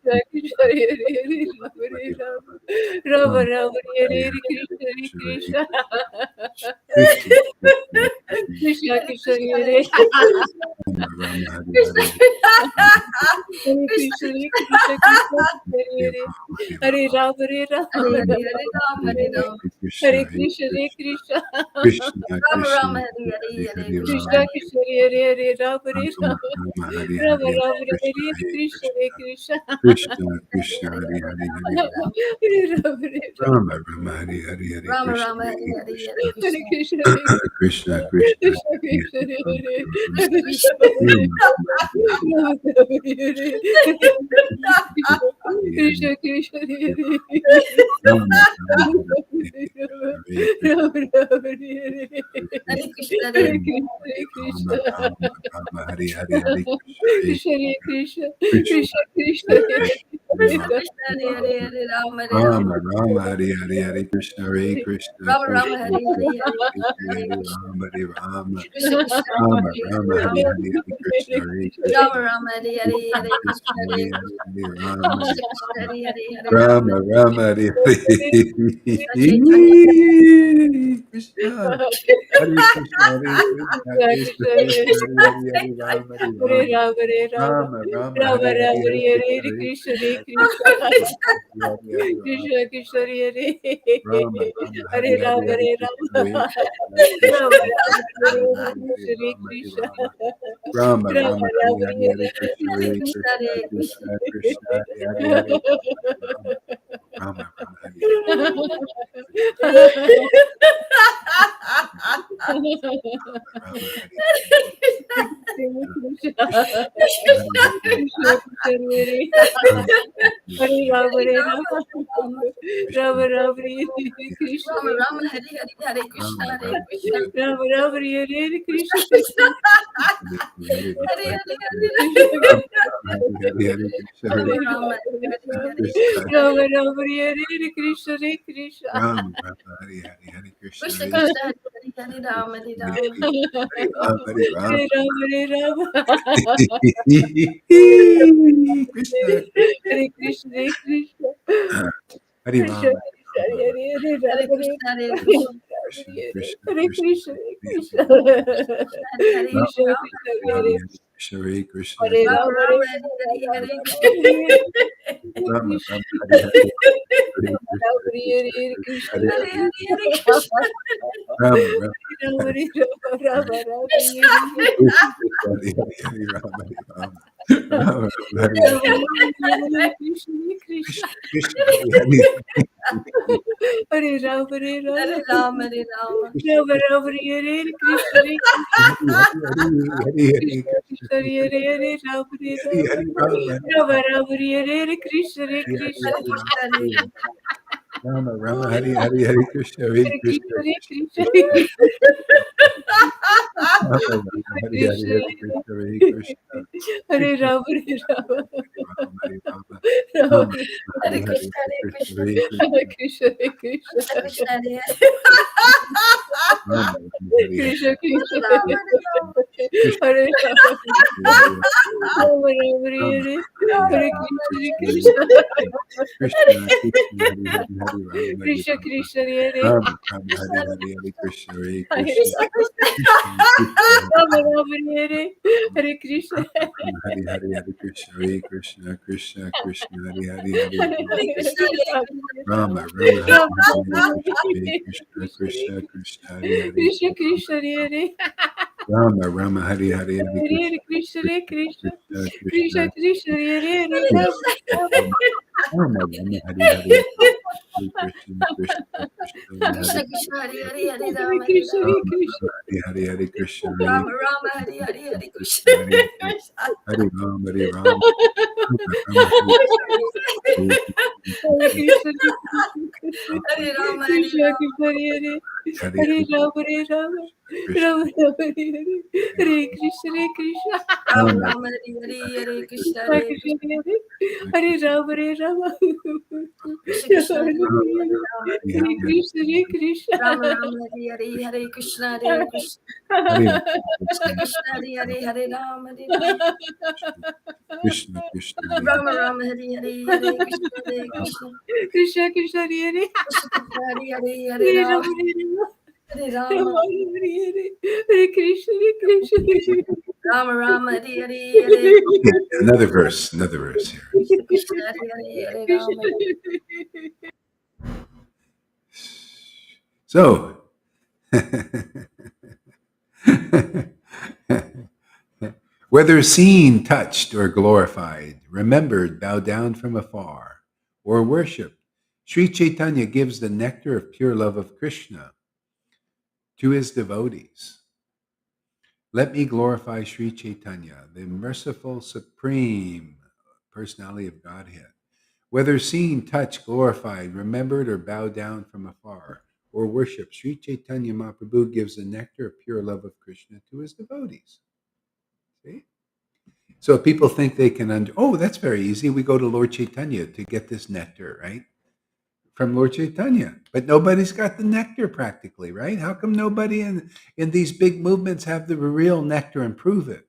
Hare Hare Hare, Hare Hare Krishna, Krishna, Hare Krishna. Krishna, Krishna, Krishna, Krishna Hare Krishna, Krishna, Hare Rama, Rama, Hare Krishna, Hare, Hare Krishna, Krishna, Hare Krishna, Krishna Hare Hare Rama, Hare Rama, Hare Hare Rama, Hare, Hare Rama, Hare Rama. Hare Krishna, Hare Hare Krishna, Hare Krishna, Krishna. Krishna, Rama Krishna, Rama, Hare Hare Hare, Hare Hare, Krishna, Krishna Rama, Hare Krishna, Hare Hare Rama, Hare Rama, Rama. Rama, Hare Rama Hare, Rama, Hare Hare Krishna, Hare Krishna, Hare Krishna, Krishna. Krishna, Hare Krishna, Hare, Hare Hare Hare, Rama, Hare Hare Rama, Rama. Hare Rama, Hare Rama. Rama, Rama, Hare Hare, Hare Rama Krishna, Rama, Hare Hare Hare, Krishna, Hare Hare Krishna. Krishna, Hare Krishna, Krishna. Krishna, Krishna Hare Krishna, Hare, Hare Rama, Hare. Rama, Krishna Hare Krishna. Rama, Rama, Rama, Hare Hare. Hare Krishna Krishna, Hare Hare, Hare. Rama, Rama, Rama Hare Hare, Krishna, Rama, Hare Hare. Hare Krishna, Hare Hare Krishna, Hare Rama, Krishna. Rama, Rama, Hare Hare, Hare Krishna, Hare Krishna, Hare Krishna. Krishna, Krishna Krishna, Krishna, Hare Krishna, Hare. Krishna, Hare Hare, Hare Rama, Hare Rama. Rama, Rama, Hare Hare, Hare Krishna, Hare Krishna, Rama Rama, Krishna, Hare Hare, Krishna, Hare Hare Krishna, Hare Hare, Krishna. Rama, Hare Rama, Krishna Krishna, Hare Rama, Hare, Rama, Hare Hare Rama. Hare, Hare Krishna, Hare Rama Krishna, Rama, Hare Hare, Hare Krishna, Krishna, Hare Hare Krishna. Hare, Hare Rama, Krishna Hare Krishna, Hare Hare, Hare Rama. Rama, Rama, Hare Krishna Hare, Chaitanya. Krishna, Hare Krishna, Hare Krishna, Krishna, Krishna, Hare Hare, Hare Rama, Hare Hare Rama, Rama, Hare Rama. Rama, Rama, Rama Hare Rama, Hare, Hare Hare Krishna, Hare Hare Krishna, Hare Krishna, Krishna. Krishna, Krishna, Hare Hare, Rama, Krishna Krishna, Hare Rama, Rama, Hare Hare Rama, Hare, Hare Hare Krishna, Rama. Hare Krishna, Rama Krishna, Rama, Krishna, Hare Hare Hare, Hare Krishna, Rama, Hare Hare Krishna. Rama, Rama, Rama Rama, Hare Rama, Hare, Hare Krishna, Hare Hare Krishna, Krishna, Hare Krishna. Krishna, Krishna, Hare Hare, Hare Rama, Rama, Rama, Hare Hare, Rama, Hare Hare Krishna, Krishna. Krishna, Krishna, Hare Hare, Krishna Krishna, Hare Rama, Hare Rama, Hare Hare Rama, Rama, Rama. Rama Rama, Hare Krishna, Rama Hare Rama, Hare Hare, Hare Krishna, Hare Krishna. Rama Rama, Hare Krishna, Krishna Krishna Krishna. Hare Hare Rama, Hare Hare Krishna, Rama Hare. Hare Hare Krishna Hare Rama Hare Rama, Rama, Hare Hare, Krishna Krishna Hare. Rama Rama, Hare Krishna, Hare Krishna. Rama Rama Hare Hare Hare Krishna Krishna Hare Krishna, Hare Hare, Hare Rama, Hare Hare Rama. Hare Rama Hare Rama, Hare Rama, Krishna Hare Krishna, Hare Krishna. Hare Krishna, Rama Krishna, Hare Hare Hare Rama, Krishna, Hare Hare Krishna. Krishna Krishna Hare Krishna Krishna, Hare Krishna. Krishna Hare Hare, Rama Hare Krishna, Rama. Krishna, Hare Hare Krishna Hare Krishna Hare Rama Rama, Rama, Hare Hare Rama, Hare, Rama Hare Rama, Krishna. Hare Rama Krishna. Rama Hare Hare Hare Rama Krishna Rama, Hare Krishna, Hare Hare Hare Hare, Hare Hare Krishna. Rama Rama Rama, Hare Hare Rama, Rama Rama, Krishna. Hare Rama Rama Hare Rama Hare Rama, Krishna, Krishna. Krishna Hare Hare Rama, Hare Hare Rama, Rama, Hare Rama. Rama Rama, Hare Krishna, Hare Krishna. Hare Krishna Krishna Hare Hare Rama Hare Hare Rama Rama Rama Rama Hare Hare Krishna Hare Hare Krishna Hare Krishna, Hare Rama Rama Hare Hare Hare Krishna Hare Hare Krishna Krishna Hare Krishna Krishna Hare Rama Rama Hare Hare Krishna Hare Krishna Hare Krishna Hare Krishna Rama Hare Rama Hare Rama Rama Rama Hare Hare Hare Krishna, Hare Hare Krishna Krishna. Hare Hare Krishna Krishna Hare Krishna Krishna Krishna, Hare Hare. Rama Rama Hare Hare Krishna Hare Krishna Rama, Hare Rama. Krishna Hare Rama Hare Rama Rama Rama Hare Rama Hare Rama, Krishna Krishna Hare Krishna Krishna Hare. Krishna Krishna Hare Hare Hare Rama Hare Krishna Rama Krishna Hare Rama Rama Krishna, Hare Hare Hare Krishna Hare Hare Krishna Krishna Krishna. Krishna Krishna Rama Hare Rama Hare Hare Krishna Hare Hare Hare Krishna Hare Krishna Krishna Krishna Hare Hare Hare Hare Hare Krishna, Hare Rama Krishna. Rama Hare Rama Hare Hare Rama Krishna Hare Krishna Krishna Krishna Hare Hare Krishna Krishna Hare Rama Rama Hare Hare Hare Hare Krishna Krishna Hare Krishna Krishna Krishna Krishna Krishna Krishna Hare Hare Hare Rama Krishna. Rama Rama Hare Hare Hare Krishna Krishna Krishna Hare Krishna Krishna, Hare Hare, Hare Hare Rama, Hare Krishna Rama. Hare Rama Krishna Rama Hare Hare Krishna Hare Rama Rama, Hare Hare, Hare Krishna. Krishna Hare Hare Rama Hare Rama Rama Rama Hare Hare Hare Krishna Krishna Hare Rama, Hare Krishna Rama. Krishna Hare Hare Hare Hare Rama Hare Rama Krishna Rama Rama Hare Hare Krishna Hare Krishna Rama Rama Rama, Hare Hare, Hare Krishna, Krishna Hare Krishna Krishna. Hare Hare Rama Hare Rama Krishna Krishna, Rama Hare Rama Hare, Hare Hare Rama, Hare Hare Rama. Krishna Hare Krishna Rama Rama, Hare Hare, Hare Krishna, Hare Krishna. Krishna Krishna, Hare Hare, Hare Rama, Hare Rama. Krishna Krishna Hare Rama Rama, Hare Hare, Hare Krishna, Hare Krishna. Krishna Krishna Hare Krishna Krishna, Hare Hare, Hare Hare Rama, Rama Hare Rama Hare Rama Rama. Hare Hare Hare Krishna Hare Krishna Rama Rama, Hare Hare, Hare Okay, another verse here. Krishna Krishna, Hare Hare, Hare Rama. So, whether seen, touched, or glorified, remembered, bowed down from afar, or worshipped, Sri Chaitanya gives the nectar of pure love of Krishna to his devotees. Let me glorify Sri Chaitanya, the merciful, supreme personality of Godhead. Whether seen, touched, glorified, remembered, or bowed down from afar, or worshipped, Sri Chaitanya Mahaprabhu gives the nectar of pure love of Krishna to his devotees. See? So people think they can oh, that's very easy. We go to Lord Chaitanya to get this nectar, right? From Lord Chaitanya. But nobody's got the nectar practically, right? How come nobody in these big movements have the real nectar and prove it?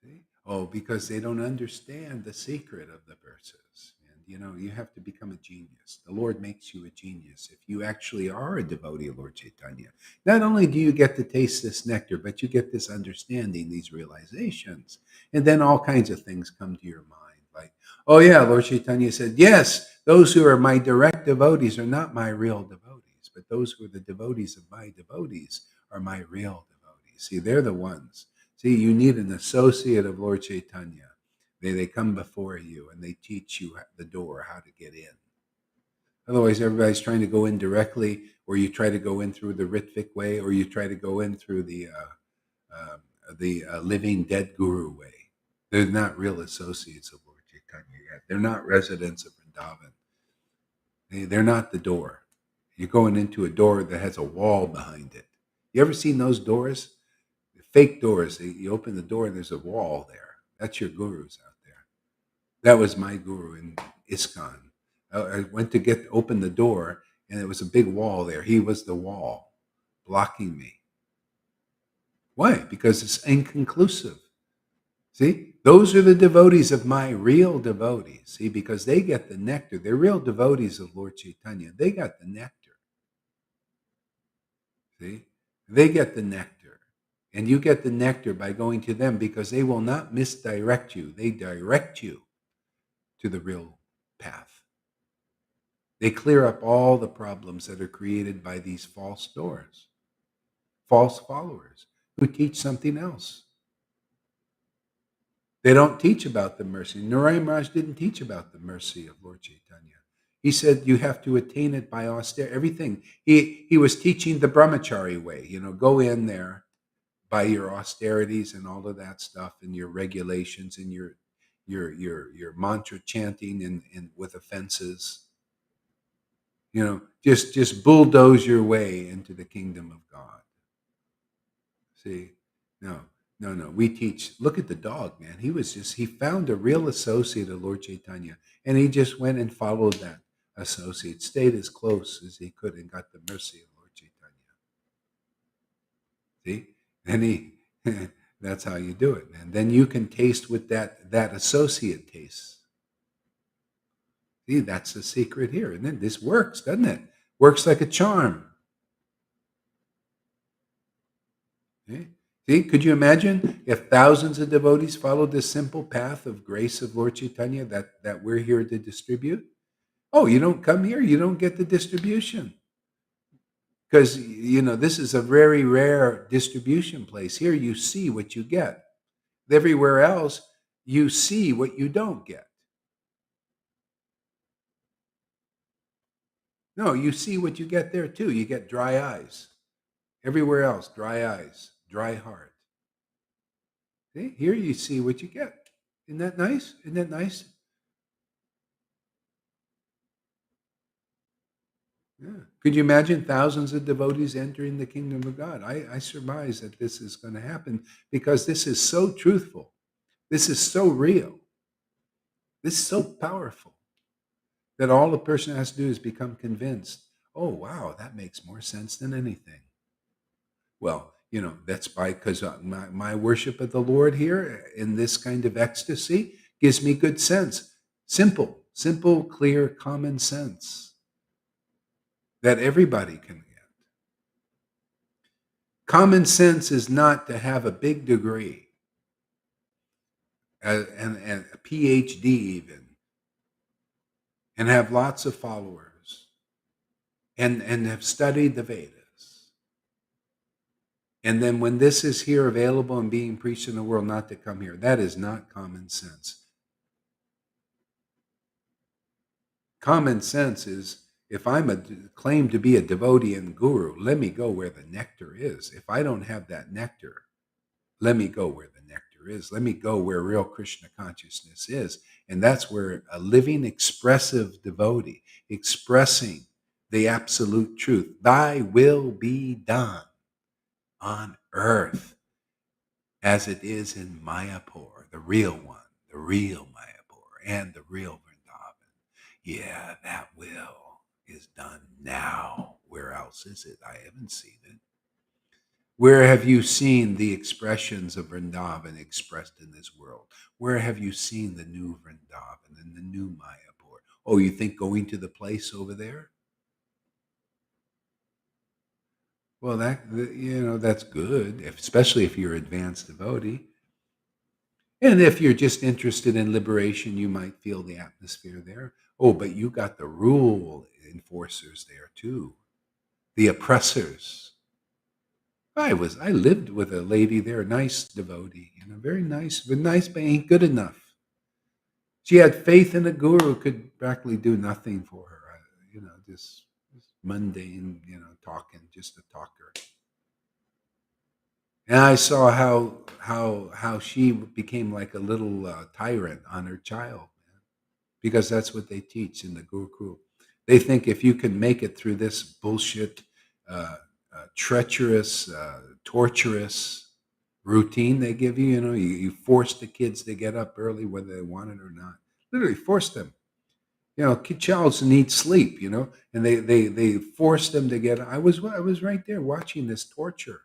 See? Oh, because they don't understand the secret of the verses. And you have to become a genius. The Lord makes you a genius if you actually are a devotee of Lord Chaitanya. Not only do you get to taste this nectar, but you get this understanding, these realizations. And then all kinds of things come to your mind. Like, oh yeah, Lord Chaitanya said, yes, those who are my direct devotees are not my real devotees, but those who are the devotees of my devotees are my real devotees. See, they're the ones. See, you need an associate of Lord Chaitanya. They come before you and they teach you the door, how to get in. Otherwise, everybody's trying to go in directly, or you try to go in through the Ritvik way, or you try to go in through the living dead guru way. They're not real associates of Lord Caitanya yet. They're not residents of Vrindavan. They're not the door. You're going into a door that has a wall behind it. You ever seen those doors? The fake doors. You open the door and there's a wall there. That's your gurus out there. That was my guru in ISKCON. I went to open the door and there was a big wall there. He was the wall blocking me. Why? Because it's inconclusive. See, those are the devotees of my real devotees. See, because they get the nectar. They're real devotees of Lord Caitanya. They got the nectar. See, they get the nectar. And you get the nectar by going to them because they will not misdirect you. They direct you to the real path. They clear up all the problems that are created by these false doors, false followers who teach something else. They don't teach about the mercy. Narayan Raj didn't teach about the mercy of Lord Caitanya. He said you have to attain it by austerity. Everything. He was teaching the brahmachari way. Go in there by your austerities and all of that stuff and your regulations and your mantra chanting and with offenses. Just bulldoze your way into the kingdom of God. See, no. We teach. Look at the dog, man. He found a real associate of Lord Caitanya, and he just went and followed that associate, stayed as close as he could, and got the mercy of Lord Caitanya. See, and that's how you do it, man. Then you can taste what that associate tastes. See, that's the secret here, and then this works, doesn't it? Works like a charm. Okay. See, could you imagine if thousands of devotees followed this simple path of grace of Lord Caitanya that we're here to distribute? Oh, you don't come here, you don't get the distribution. Because, this is a very rare distribution place. Here you see what you get. Everywhere else, you see what you don't get. No, you see what you get there too. You get dry eyes. Everywhere else, dry eyes, dry heart. See, here you see what you get. Isn't that nice? Isn't that nice? Yeah. Could you imagine thousands of devotees entering the kingdom of God? I surmise that this is going to happen because this is so truthful. This is so real. This is so powerful that all a person has to do is become convinced. Oh, wow, that makes more sense than anything. Well, that's because my worship of the Lord here in this kind of ecstasy gives me good sense. Simple, clear, common sense that everybody can get. Common sense is not to have a big degree and a PhD even, and have lots of followers and have studied the Vedas. And then when this is here available and being preached in the world, not to come here. That is not common sense. Common sense is, if I'm claimed to be a devotee and guru, let me go where the nectar is. If I don't have that nectar, let me go where the nectar is. Let me go where real Krishna consciousness is. And that's where a living, expressive devotee, expressing the absolute truth, thy will be done on earth as it is in Mayapur, the real one, the real Mayapur, and the real Vrindavan. Yeah, that will is done now. Where else is it? I haven't seen it. Where have you seen the expressions of Vrindavan expressed in this world? Where have you seen the new Vrindavan and the new Mayapur? Oh, you think going to the place over there? Well, that's good, especially if you're an advanced devotee. And if you're just interested in liberation, you might feel the atmosphere there. Oh, but you got the rule enforcers there too, the oppressors. I lived with a lady there, nice devotee, very nice, but nice, but ain't good enough. She had faith in a guru, could practically do nothing for her. Just mundane, talking, just a talker. And I saw how she became like a little tyrant on her child, because that's what they teach in the Gurukul. They think if you can make it through this bullshit, treacherous, torturous routine they give you, you force the kids to get up early whether they want it or not. Literally force them. Childs need sleep, and they force them to get. I was right there watching this torture,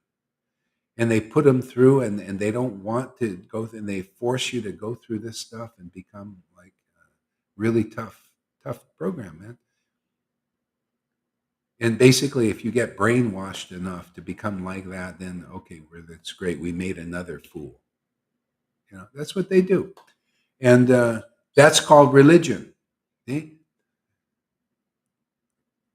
and they put them through, and they don't want to go and they force you to go through this stuff and become like really tough program, man. And basically, if you get brainwashed enough to become like that, then okay, that's great. We made another fool. That's what they do, and that's called religion. See?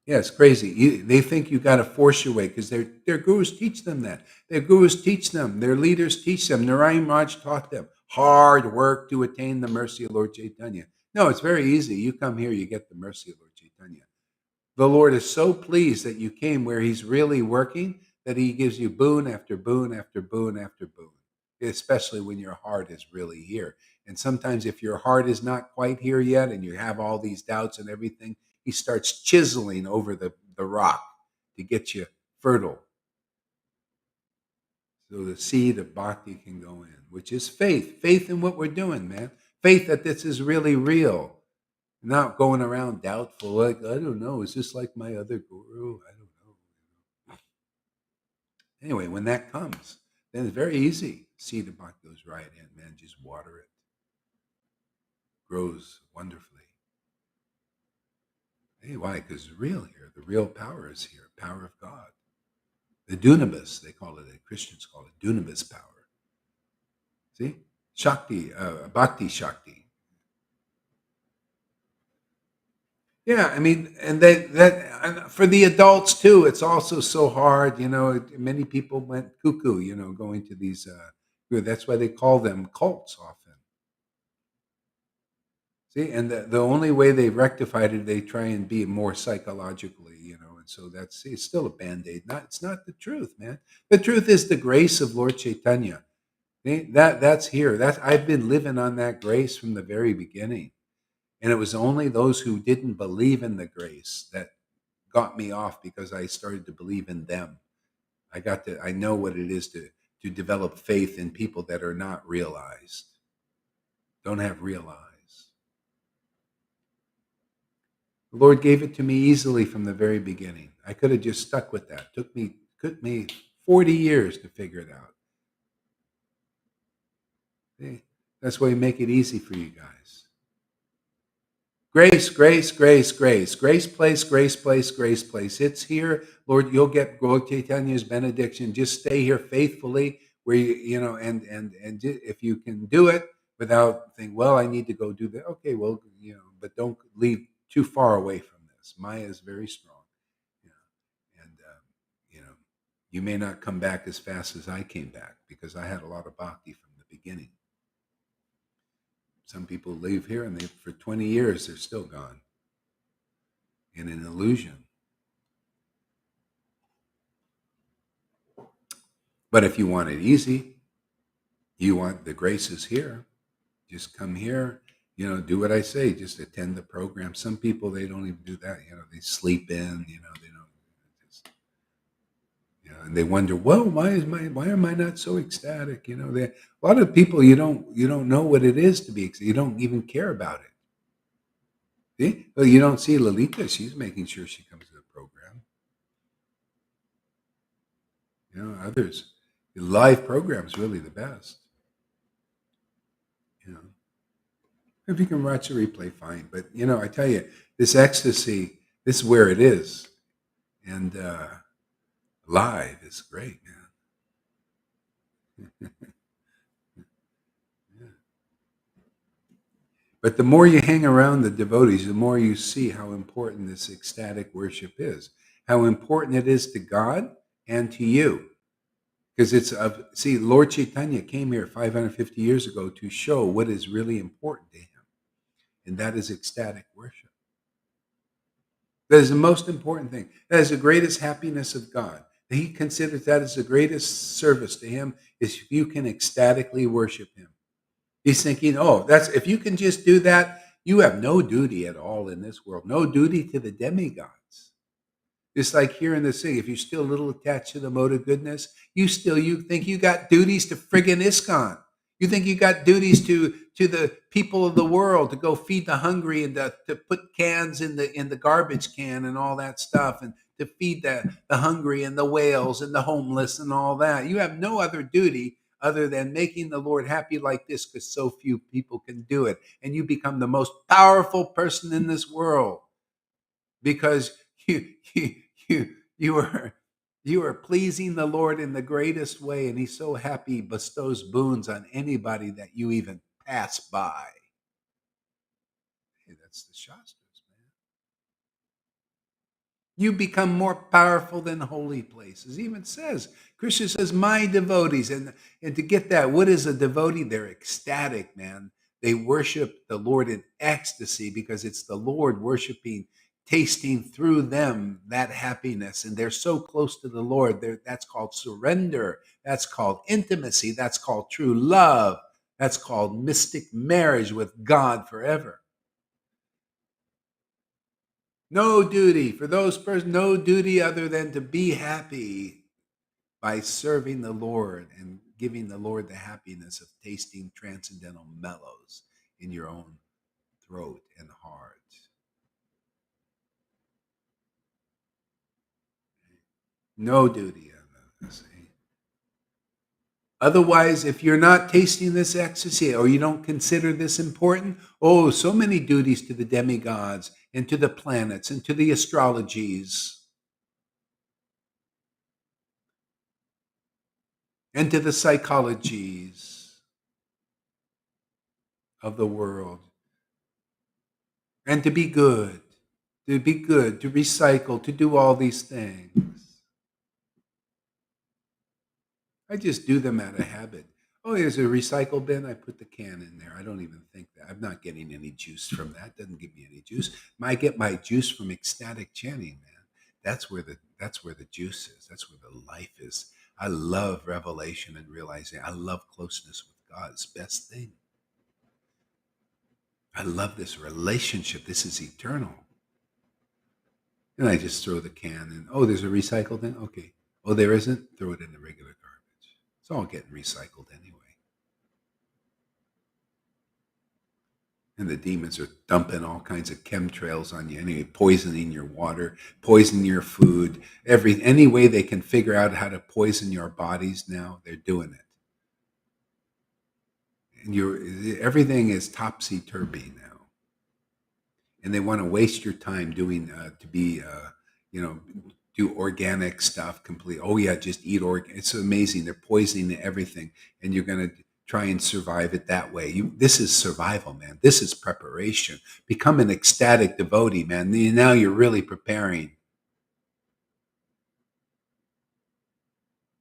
Yeah, it's crazy. They think you got to force your way because their gurus teach them that. Their gurus teach them. Their leaders teach them. Narayan Raj taught them hard work to attain the mercy of Lord Chaitanya. No, it's very easy. You come here, you get the mercy of Lord Chaitanya. The Lord is so pleased that you came where He's really working that He gives you boon after boon after boon after boon, especially when your heart is really here. And sometimes, if your heart is not quite here yet and you have all these doubts and everything, He starts chiseling over the rock to get you fertile. So the seed of bhakti can go in, which is faith. Faith in what we're doing, man. Faith that this is really real. Not going around doubtful, like, I don't know, is this like my other guru? I don't know. Anyway, when that comes, then it's very easy. Seed of bhakti goes right in, man. Just water it. Grows wonderfully. Hey, why? Because it's real here. The real power is here. Power of God. The dunamis, they call it, the Christians call it dunamis power. See? Shakti, bhakti Shakti. Yeah, I mean, and and for the adults too, it's also so hard. Many people went cuckoo. Going to these. That's why they call them cults often. See, and the only way they've rectified it, they try and be more psychologically. And so it's still a band-aid. It's not the truth, man. The truth is the grace of Lord Chaitanya. See, that's here. I've been living on that grace from the very beginning. And it was only those who didn't believe in the grace that got me off, because I started to believe in them. I know what it is to develop faith in people that are not realized, don't have real eyes. The Lord gave it to me easily from the very beginning. I could have just stuck with that. Took me 40 years to figure it out. See? That's why we make it easy for you guys. Grace, grace, grace, grace. Grace place, grace place, grace place. It's here. Lord, you'll get Lord Chaitanya's benediction. Just stay here faithfully, where and if you can do it without thinking, well, I need to go do that. Okay, well, but don't leave too far away from this. Maya is very strong. And you may not come back as fast as I came back, because I had a lot of bhakti from the beginning. Some people leave here and for 20 years, they're still gone in an illusion. But if you want it easy, you want the graces here, just come here, do what I say, just attend the program. Some people, they don't even do that. They sleep in, they don't just, and they wonder, well, why am I not so ecstatic? A lot of people, you don't know what it is to be ecstatic. You don't even care about it. See? Well, you don't see Lalita. She's making sure she comes to the program. Others, the live program is really the best. If you can watch the replay, fine. But I tell you, this ecstasy, this is where it is, and live is great, man. Yeah. But the more you hang around the devotees, the more you see how important this ecstatic worship is, how important it is to God and to you. Because Lord Chaitanya came here 550 years ago to show what is really important to him, and that is ecstatic worship. That is the most important thing. That is the greatest happiness of God. He considers that as the greatest service to him is if you can ecstatically worship him. He's thinking, oh, that's if you can just do that, you have no duty at all in this world, no duty to the demigods. It's like here in the city, if you're still a little attached to the mode of goodness, you think you got duties to friggin' ISKCON. You think you got duties to the people of the world to go feed the hungry and to put cans in the garbage can and all that stuff and to feed the hungry and the whales and the homeless and all that. You have no other duty other than making the Lord happy like this because so few people can do it. And you become the most powerful person in this world because you you you are you are pleasing the Lord in the greatest way, and He's so happy He bestows boons on anybody that you even pass by. Hey, that's the Shastras, man. You become more powerful than holy places. It even says, Krishna says, my devotees. And to get that, what is a devotee? They're ecstatic, man. They worship the Lord in ecstasy because it's the Lord worshiping, tasting through them that happiness. And they're so close to the Lord. That's called surrender. That's called intimacy. That's called true love. That's called mystic marriage with God forever. No duty for those persons, no duty other than to be happy by serving the Lord and giving the Lord the happiness of tasting transcendental mellows in your own throat and heart. No duty other than. Otherwise, if you're not tasting this ecstasy or you don't consider this important, oh, so many duties to the demigods and to the planets and to the astrologies and to the psychologies of the world. And to be good, to recycle, to do all these things. I just do them out of habit. Oh, there's a recycle bin. I put the can in there. I don't even think that. I'm not getting any juice from that. Doesn't give me any juice. I get my juice from ecstatic chanting, man. That's where the juice is. That's where the life is. I love revelation and realizing. I love closeness with God. It's the best thing. I love this relationship. This is eternal. And I just throw the can in. Oh, there's a recycle bin? Okay. Oh, there isn't? Throw it in the regular garbage. It's all getting recycled anyway. And the demons are dumping all kinds of chemtrails on you anyway, poisoning your water, poisoning your food. Any way they can figure out how to poison your bodies now, they're doing it. And everything is topsy-turvy now. And they want to waste your time doing do organic stuff complete. Oh yeah, just eat organic. It's amazing. They're poisoning everything, and you're going to try and survive it that way. This is survival, man. This is preparation. Become an ecstatic devotee, man. Now you're really preparing.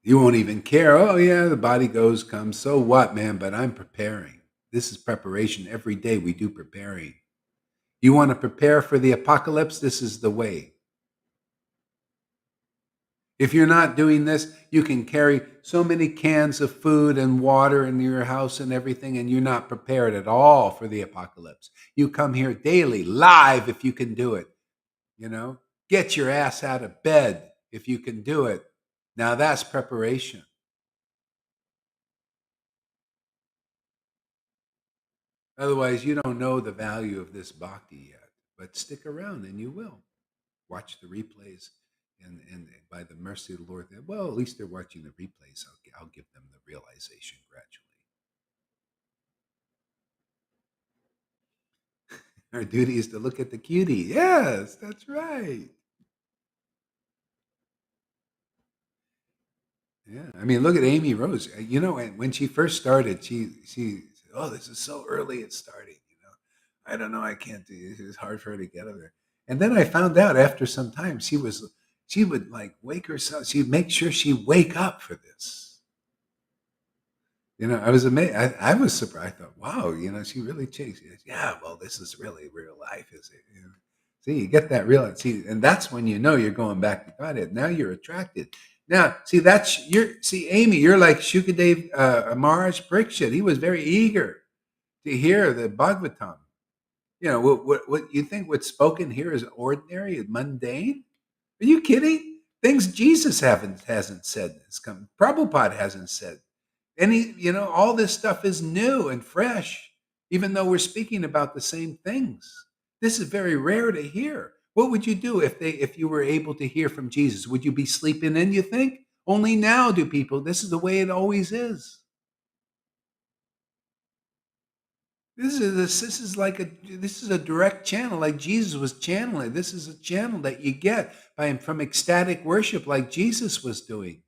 You won't even care. Oh yeah, the body comes. So what, man? But I'm preparing. This is preparation. Every day we do preparing. You want to prepare for the apocalypse? This is the way. If you're not doing this, you can carry so many cans of food and water in your house and everything, and you're not prepared at all for the apocalypse. You come here daily, live, if you can do it. Get your ass out of bed if you can do it. Now that's preparation. Otherwise, you don't know the value of this bhakti yet. But stick around and you will. Watch the replays. And by the mercy of the Lord, well, at least they're watching the replays. I'll give them the realization gradually. Our duty is to look at the cutie. Yes, that's right. Yeah, I mean, look at Amy Rose. When she first started, she said, "Oh, this is so early. It's starting. I don't know. I can't do it. It's hard for her to get over there." And then I found out after some time, she would like wake herself. She'd make sure she wake up for this. I was amazed. I was surprised. I thought, wow, she really changed. Yeah, well, this is really real life, is it? See, you get that real. See, and that's when you're going back to Godhead. Now you're attracted. Now, see, Amy, you're like Shukadev Maharaj Parikshit. He was very eager to hear the Bhagavatam. What you think what's spoken here is ordinary and mundane? Are you kidding? Things Jesus hasn't said this. Prabhupada hasn't said. All this stuff is new and fresh, even though we're speaking about the same things. This is very rare to hear. What would you do if you were able to hear from Jesus? Would you be sleeping in, you think? Only now do people, this is the way it always is. This is a direct channel, like Jesus was channeling. This is a channel that you get from ecstatic worship, like Jesus was doing.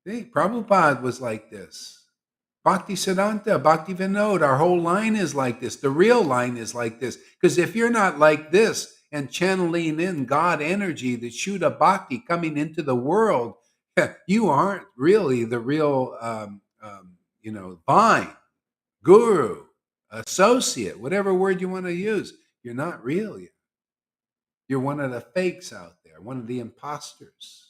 See, Prabhupada was like this. Bhakti Siddhanta, Bhakti Vinod, our whole line is like this. The real line is like this. Because if you're not like this and channeling in God energy, the Shuddha Bhakti coming into the world, you aren't really the real, vine, guru, associate, whatever word you want to use. You're not real yet. You're one of the fakes out there, one of the imposters.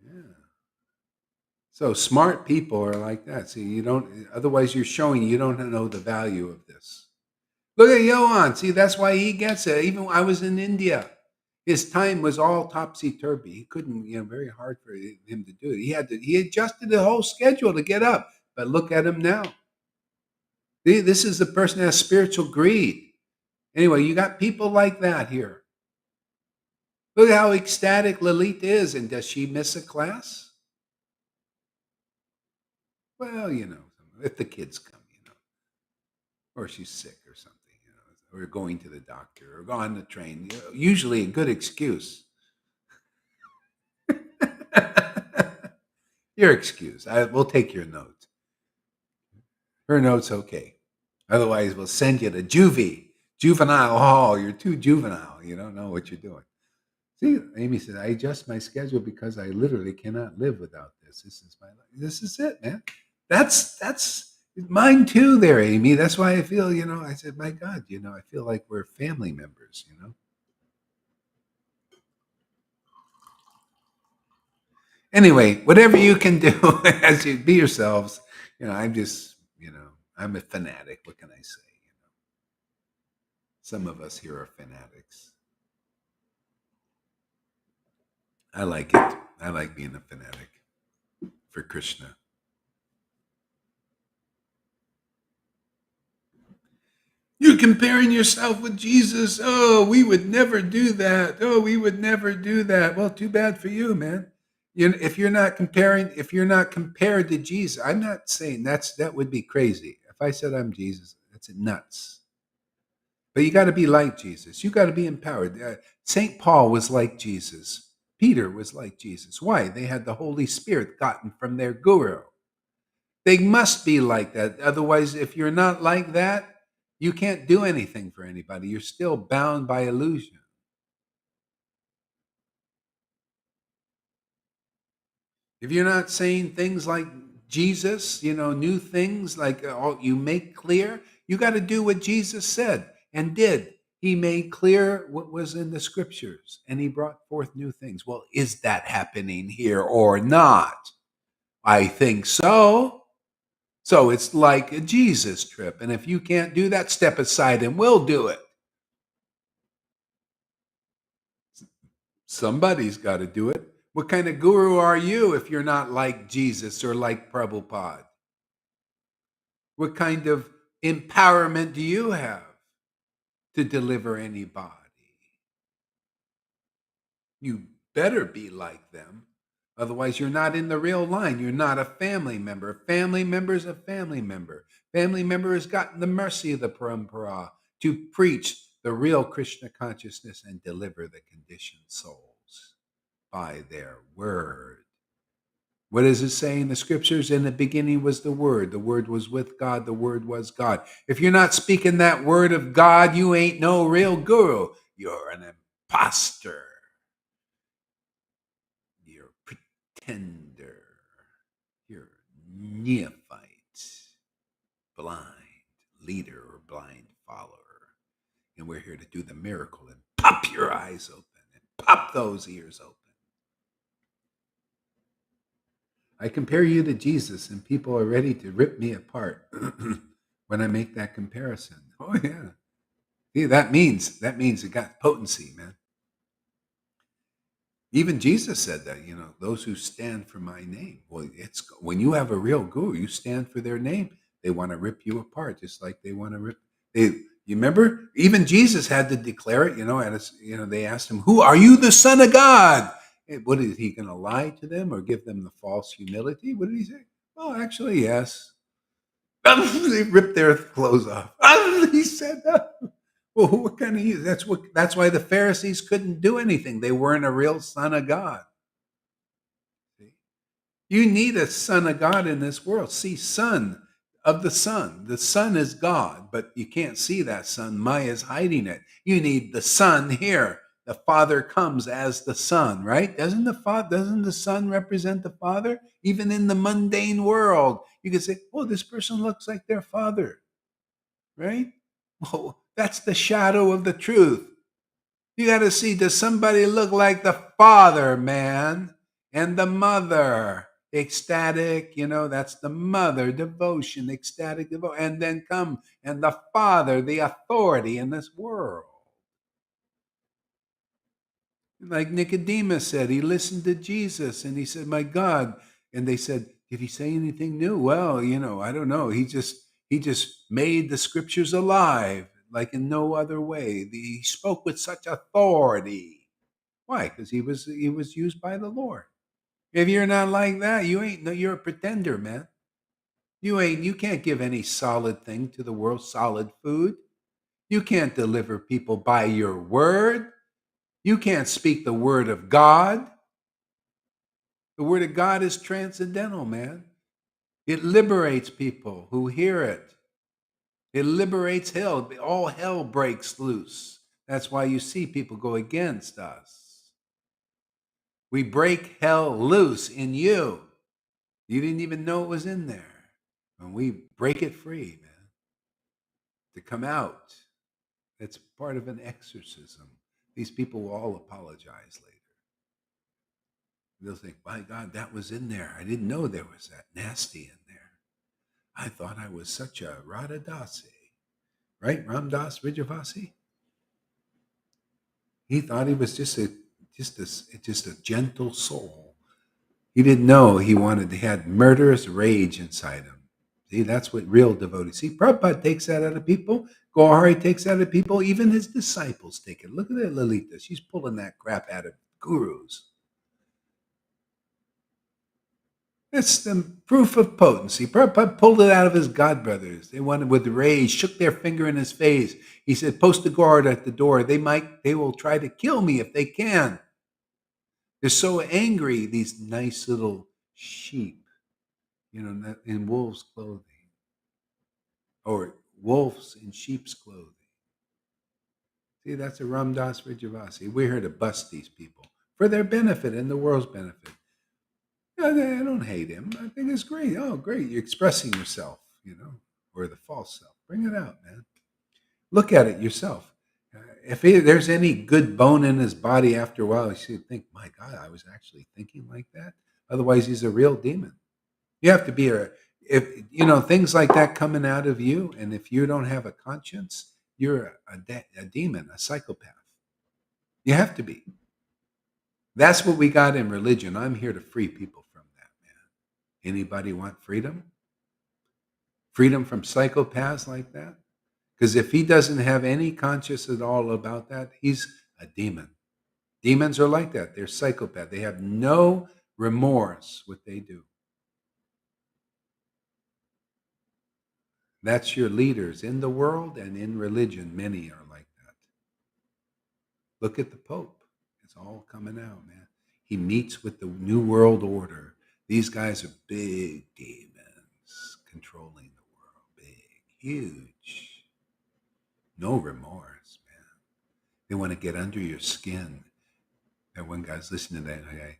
Yeah. So smart people are like that. See, otherwise you're showing you don't know the value of this. Look at Johan. See, that's why he gets it. Even when I was in India, his time was all topsy-turvy. He couldn't, very hard for him to do it. He adjusted the whole schedule to get up. But look at him now. See, this is the person that has spiritual greed. Anyway, you got people like that here. Look at how ecstatic Lalit is. And does she miss a class? Well, if the kids come, or she's sick or something, or going to the doctor or on the train. Usually a good excuse. Your excuse. We'll take your note. Her note's okay. Otherwise, we'll send you to juvenile hall. You're too juvenile. You don't know what you're doing. See, Amy said, I adjust my schedule because I literally cannot live without this. This is my life. This is it, man. That's mine too there, Amy. That's why I feel, I said, my God, I feel like we're family members, Anyway, whatever you can do as you be yourselves, I'm just, I'm a fanatic. What can I say? Some of us here are fanatics. I like it. I like being a fanatic for Krishna. You're comparing yourself with Jesus. Oh, we would never do that. Oh, we would never do that. Well, too bad for you, man. If you're not compared to Jesus, I'm not saying that would be crazy. If I said I'm Jesus, that's nuts. But you got to be like Jesus. You got to be empowered. St. Paul was like Jesus. Peter was like Jesus. Why? They had the Holy Spirit gotten from their guru. They must be like that. Otherwise, if you're not like that, you can't do anything for anybody. You're still bound by illusion. If you're not saying things like Jesus, new things like you make clear, you got to do what Jesus said and did. He made clear what was in the scriptures and he brought forth new things. Well, is that happening here or not? I think so. So it's like a Jesus trip. And if you can't do that, step aside and we'll do it. Somebody's got to do it. What kind of guru are you if you're not like Jesus or like Prabhupada? What kind of empowerment do you have to deliver anybody? You better be like them. Otherwise, you're not in the real line. You're not a family member. A family member is a family member. Family member has gotten the mercy of the parampara to preach the real Krishna consciousness and deliver the conditioned souls by their word. What does it say in the scriptures? In the beginning was the Word. The Word was with God. The Word was God. If you're not speaking that word of God, you ain't no real guru. You're an imposter. You're a pretender. You're a neophyte, blind leader or blind follower. And we're here to do the miracle and pop your eyes open and pop those ears open. I compare you to Jesus, and people are ready to rip me apart when I make that comparison. Oh yeah. See, that means it got potency, man. Even Jesus said that, those who stand for my name. Well, it's when you have a real guru, you stand for their name. They want to rip you apart, just like they want to rip. You remember, even Jesus had to declare it. They asked him, "Who are you, the Son of God?" What is he going to lie to them or give them the false humility? What did he say? Oh, actually, yes. They ripped their clothes off. He said that. Well, what kind of you? That's why the Pharisees couldn't do anything. They weren't a real son of God. See? You need a son of God in this world. See, son of the Son. The Son is God, but you can't see that Son. Maya's hiding it. You need the Son here. The Father comes as the Son, right? Doesn't the Son represent the Father? Even in the mundane world, you can say, "Oh, this person looks like their father," right? Oh, that's the shadow of the truth. You got to see, does somebody look like the Father, man? And the Mother, ecstatic, that's the Mother, devotion, ecstatic devotion. And then and the Father, the authority in this world. Like Nicodemus said, he listened to Jesus and he said, "My God." And they said, "Did he say anything new?" Well, I don't know. He just made the scriptures alive like in no other way. He spoke with such authority. Why? Because he was used by the Lord. If you're not like that, you're a pretender, man. You can't give any solid thing to the world, solid food. You can't deliver people by your word. You can't speak the word of God. The word of God is transcendental, man. It liberates people who hear it. It liberates hell. All hell breaks loose. That's why you see people go against us. We break hell loose in you. You didn't even know it was in there. And we break it free, man, to come out. It's part of an exorcism. These people will all apologize later. They'll think, "My God, that was in there. I didn't know there was that nasty in there. I thought I was such a Radhadasi." Right? Ramdas Vijayavasi? He thought he was just a gentle soul. He didn't know he had murderous rage inside him. See, that's what real devotees. See, Prabhupada takes that out of people. Gohari takes that out of people. Even his disciples take it. Look at that Lalita. She's pulling that crap out of gurus. That's the proof of potency. Prabhupada pulled it out of his godbrothers. They wanted with rage, shook their finger in his face. He said, "Post a guard at the door. They will try to kill me if they can." They're so angry, these nice little sheep, in wolves' clothing. Or wolves in sheep's clothing. See, that's a Ramdas Vijayavasi. We're here to bust these people for their benefit and the world's benefit. I don't hate him. I think it's great. Oh, great. You're expressing yourself, or the false self. Bring it out, man. Look at it yourself. If there's any good bone in his body after a while, you should think, "My God, I was actually thinking like that." Otherwise, he's a real demon. You have to be things like that coming out of you, and if you don't have a conscience, you're a demon, a psychopath. You have to be. That's what we got in religion. I'm here to free people from that, man. Anybody want freedom? Freedom from psychopaths like that? Because if he doesn't have any conscience at all about that, he's a demon. Demons are like that. They're psychopaths. They have no remorse what they do. That's your leaders in the world and in religion. Many are like that. Look at the Pope. It's all coming out, man. He meets with the New World Order. These guys are big demons controlling the world. Big, huge. No remorse, man. They want to get under your skin. That one guy's listening to that guy.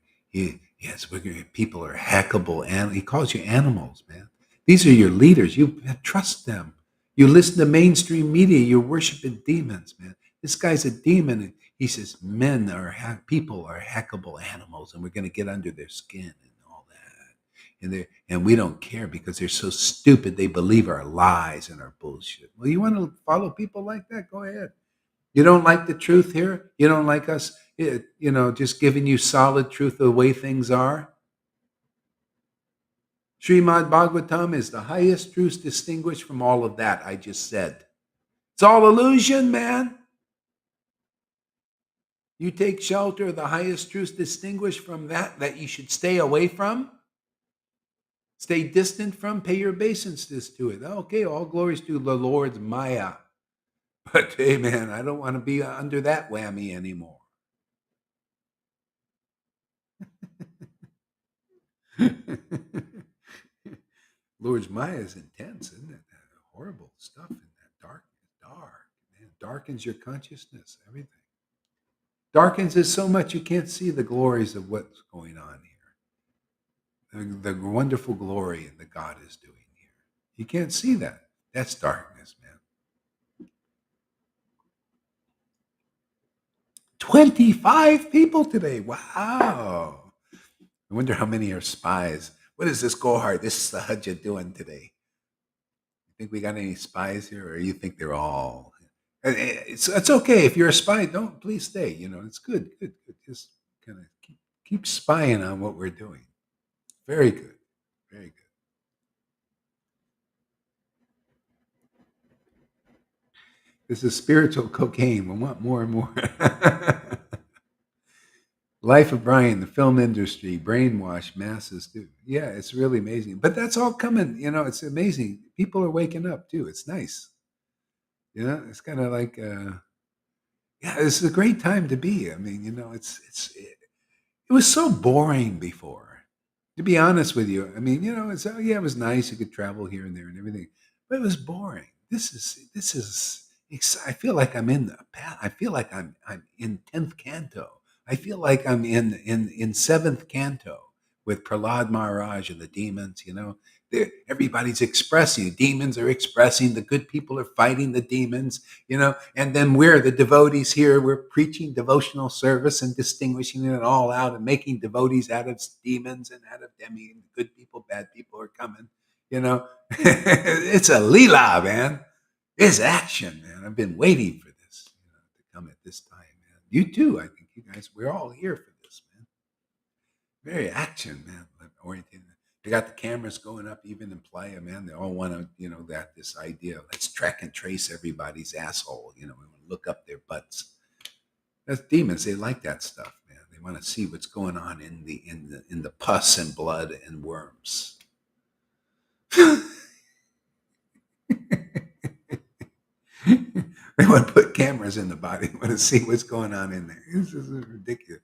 People are hackable. And he calls you animals, man. These are your leaders. You trust them. You listen to mainstream media, you're worshiping demons, man. This guy's a demon. And he says people are hackable animals, and we're going to get under their skin and all that. And we don't care because they're so stupid. They believe our lies and our bullshit. Well, you want to follow people like that? Go ahead. You don't like the truth here? You don't like us, just giving you solid truth of the way things are? Srimad Bhagavatam is the highest truth distinguished from all of that I just said. It's all illusion, man. You take shelter of the highest truth distinguished from that you should stay away from, stay distant from, pay your obeisances to it. Okay, all glories to the Lord's Maya. But hey, man, I don't want to be under that whammy anymore. Lord's Maya is intense, isn't it? Horrible stuff in that dark, man. Darkens your consciousness, everything. Darkens it so much you can't see the glories of what's going on here. The wonderful glory that God is doing here. You can't see that. That's darkness, man. 25 people today. Wow. I wonder how many are spies. What is this cohort, this Sahaja doing today? You think we got any spies here, or you think they're all... It's okay if you're a spy. Please stay. It's good. Just kind of keep spying on what we're doing. Very good. Very good. This is spiritual cocaine. We want more and more. Life of Brian, the film industry, brainwash masses too. Yeah, it's really amazing. But that's all coming. It's amazing. People are waking up too. It's nice. It's kind of like, yeah, this is a great time to be. I mean, it was so boring before. To be honest with you, I mean, it was nice. You could travel here and there and everything, but it was boring. This is. I feel like I'm in the path. I feel like I'm in 10th canto. I feel like I'm in 7th canto with Prahlad Maharaj and the demons. Everybody's expressing. Demons are expressing. The good people are fighting the demons. And then we're the devotees here. We're preaching devotional service and distinguishing it all out and making devotees out of demons and out of demi. And good people, bad people are coming. It's a leela, man. It's action, man. I've been waiting for this to come at this time, man. You too, I think you guys, we're all here for this, man. Very action, man. Oriented. They got the cameras going up even in Playa, man. They all want to, this idea. Let's track and trace everybody's asshole. We want to look up their butts. That's demons. They like that stuff, man. They want to see what's going on in the pus and blood and worms. They want to put cameras in the body. They want to see what's going on in there. This is ridiculous.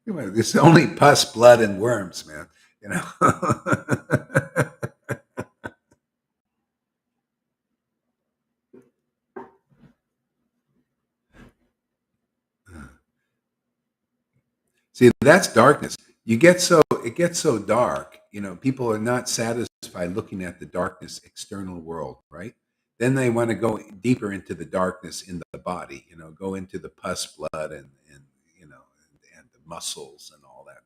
There's only pus, blood, and worms, man. See, that's darkness. It gets so dark. People are not satisfied looking at the darkness, external world, right? Then they want to go deeper into the darkness in the body. Go into the pus, blood, and the muscles and all that.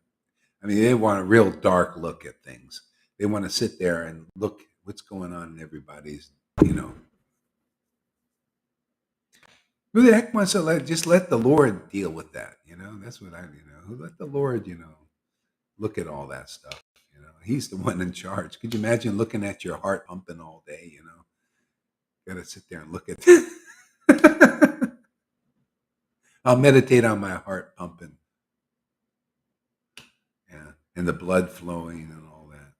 I mean, they want a real dark look at things. They want to sit there and look what's going on in everybody's. Who the heck wants to just let the Lord deal with that? That's what let the Lord, look at all that stuff. He's the one in charge. Could you imagine looking at your heart pumping all day? Got to sit there and look at. I'll meditate on my heart pumping. Yeah, and the blood flowing and all that.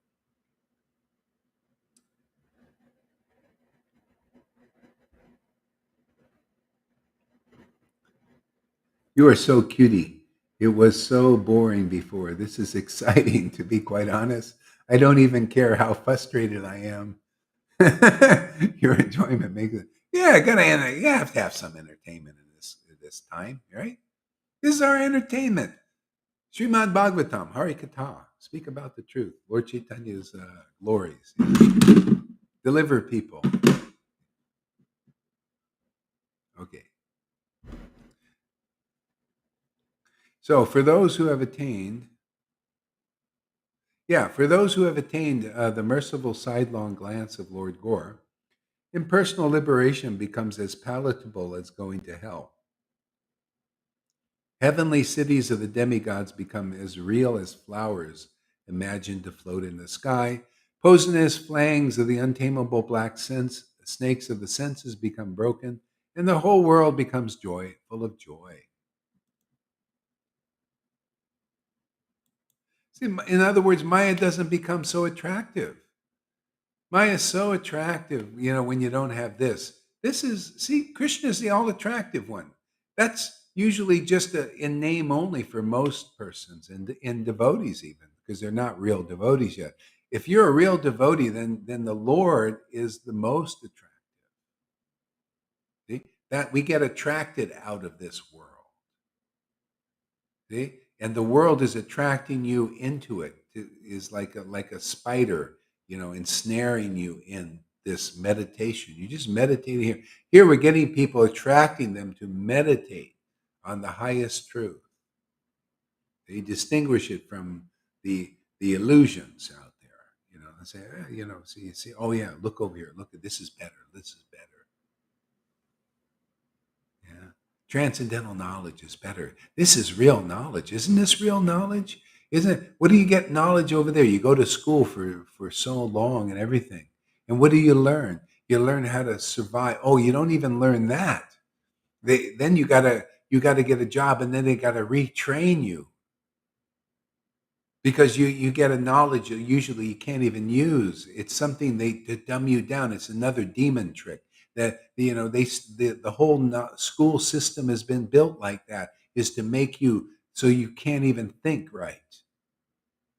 You are so cutie. It was so boring before. This is exciting, to be quite honest. I don't even care how frustrated I am. Your enjoyment makes it. Yeah, you have to have some entertainment in this time, right? This is our entertainment. Srimad Bhagavatam, Hari Katha. Speak about the truth. Lord Caitanya's glories. Deliver people. So for those who have attained, the merciful sidelong glance of Lord Gore, impersonal liberation becomes as palatable as going to hell. Heavenly cities of the demigods become as real as flowers imagined to float in the sky. Poisonous fangs of the untamable black snakes of the senses become broken, and the whole world becomes joy, full of joy. See, in other words, Maya doesn't become so attractive. Maya is so attractive, when you don't have this. Krishna is the all attractive one. That's usually just in name only for most persons and in devotees, even because they're not real devotees yet. If you're a real devotee, then the Lord is the most attractive. See? That we get attracted out of this world. See? And the world is attracting you into it. It is like a spider, ensnaring you in this meditation. You just meditate here. Here we're getting people, attracting them to meditate on the highest truth. They distinguish it from the illusions out there. And say, see, oh yeah, look over here. Look, this is better. This is better. Yeah. Transcendental knowledge is better. This is real knowledge. Isn't this real knowledge? Isn't it? What do you get knowledge over there? You go to school for so long and everything. And what do you learn? You learn how to survive. Oh, you don't even learn that. Then you gotta get a job, and then they gotta retrain you. Because you get a knowledge that usually you can't even use. It's something to dumb you down. It's another demon trick that the whole school system has been built like that, is to make you so you can't even think right.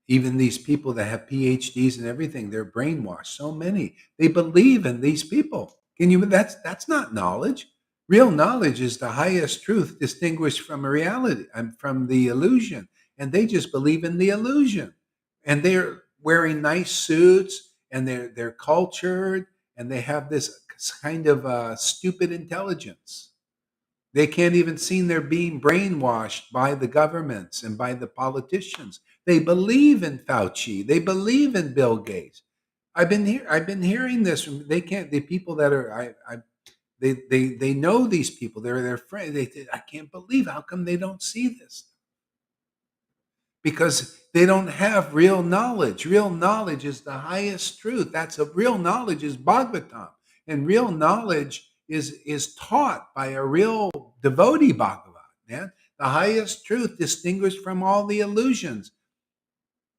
Even these people that have PhDs and everything, they're brainwashed. So many, they believe in these people. That's not knowledge. Real knowledge is the highest truth distinguished from a reality and from the illusion. And they just believe in the illusion. And they're wearing nice suits, and they're cultured, and they have this kind of stupid intelligence. They can't even see they're being brainwashed by the governments and by the politicians. They believe in Fauci. They believe in Bill Gates. I've been hearing this from the people that are they know these people. They're their friends. I can't believe, how come they don't see this? Because they don't have real knowledge. Real knowledge is the highest truth. Real knowledge is Bhagavatam. And real knowledge is taught by a real devotee Bhagavat. Yeah? The highest truth distinguished from all the illusions.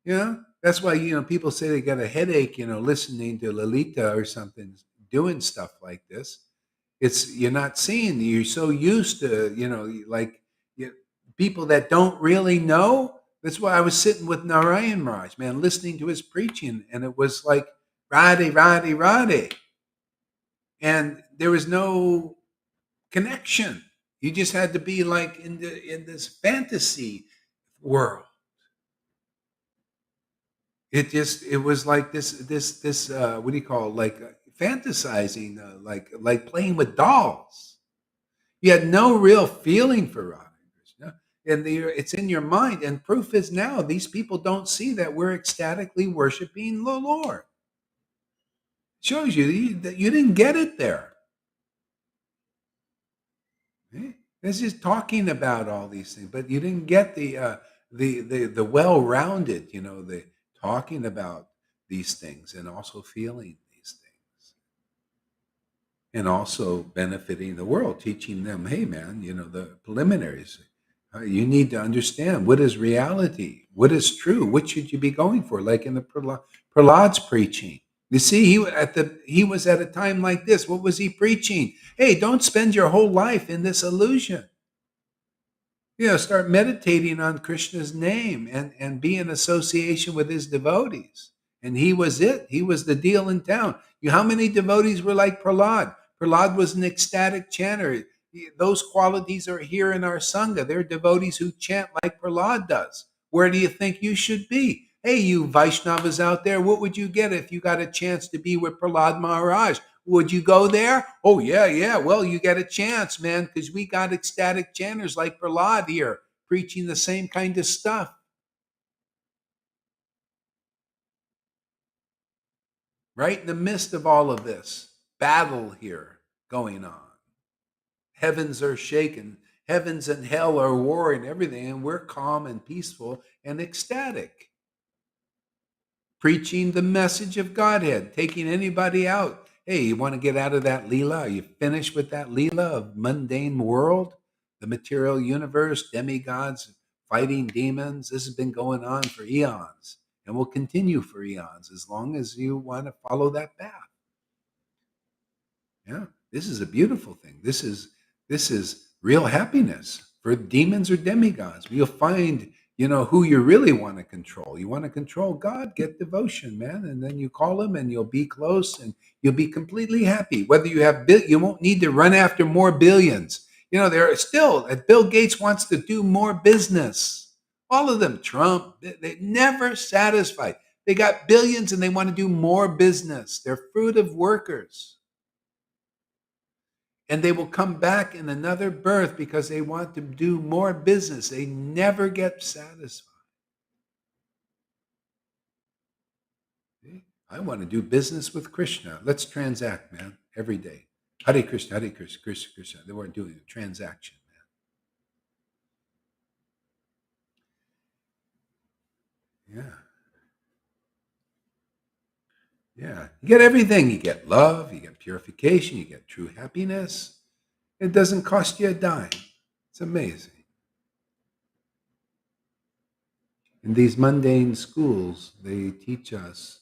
That's why, people say they got a headache, listening to Lalita or something, doing stuff like this. You're not seeing, you're so used to, people that don't really know. That's why I was sitting with Narayan Maharaj, man, listening to his preaching, and it was like Radhe, Radhe, Radhe. And there was no connection. You just had to be like in this fantasy world. It was like this what do you call it? Like fantasizing, like playing with dolls. You had no real feeling for Radha Krishna, and it's in your mind. And proof is now these people don't see that we're ecstatically worshiping the Lord. It shows you that you didn't get it there. It's just talking about all these things, but you didn't get the well-rounded, the talking about these things and also feeling these things, and also benefiting the world, teaching them, hey man, the preliminaries. You need to understand what is reality, what is true, what should you be going for, like in the Prahlad's preaching. You see, he was at a time like this. What was he preaching? Hey, don't spend your whole life in this illusion. Start meditating on Krishna's name and be in association with his devotees. And he was it. He was the deal in town. How many devotees were like Prahlad? Prahlad was an ecstatic chanter. Those qualities are here in our Sangha. They're devotees who chant like Prahlad does. Where do you think you should be? Hey, you Vaishnavas out there, what would you get if you got a chance to be with Prahlad Maharaj? Would you go there? Oh, yeah. Well, you get a chance, man, because we got ecstatic chanters like Prahlad here. preaching the same kind of stuff. Right in the midst of all of this battle here going on. Heavens are shaken. Heavens and hell are warring, everything, and we're calm and peaceful and ecstatic. Preaching the message of Godhead, taking anybody out. Hey, you want to get out of that Leela? Are you finished with that Leela of mundane world? The material universe, demigods fighting demons. This has been going on for eons and will continue for eons as long as you want to follow that path. Yeah, this is a beautiful thing. This is real happiness for demons or demigods. You'll find, who you really want to control. You want to control God, get devotion, man, and then you call him, and you'll be close, and you'll be completely happy. Whether you have you won't need to run after more billions. There are still, Bill Gates wants to do more business. All of them, Trump, they're never satisfied. They got billions and they want to do more business. They're fruit of workers. And they will come back in another birth because they want to do more business. They never get satisfied. See? I want to do business with Krishna. Let's transact, man, every day. Hare Krishna, Hare Krishna, Krishna Krishna. They weren't doing a transaction, man. Yeah. Yeah. You get everything. You get love, you get purification, you get true happiness. It doesn't cost you a dime. It's amazing. In these mundane schools, they teach us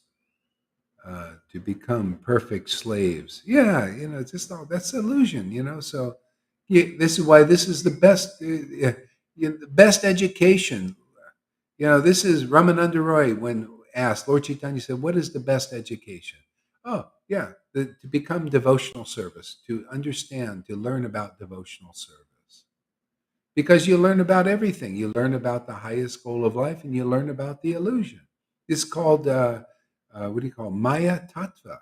to become perfect slaves. Yeah, just all that's illusion. So this is why this is the best, the best education. This is Ramananda Roy when asked. Lord Caitanya said, "What is the best education?" Oh, yeah, to become devotional service, to understand, to learn about devotional service, because you learn about everything. You learn about the highest goal of life, and you learn about the illusion. It's called what do you call it? Maya Tattva.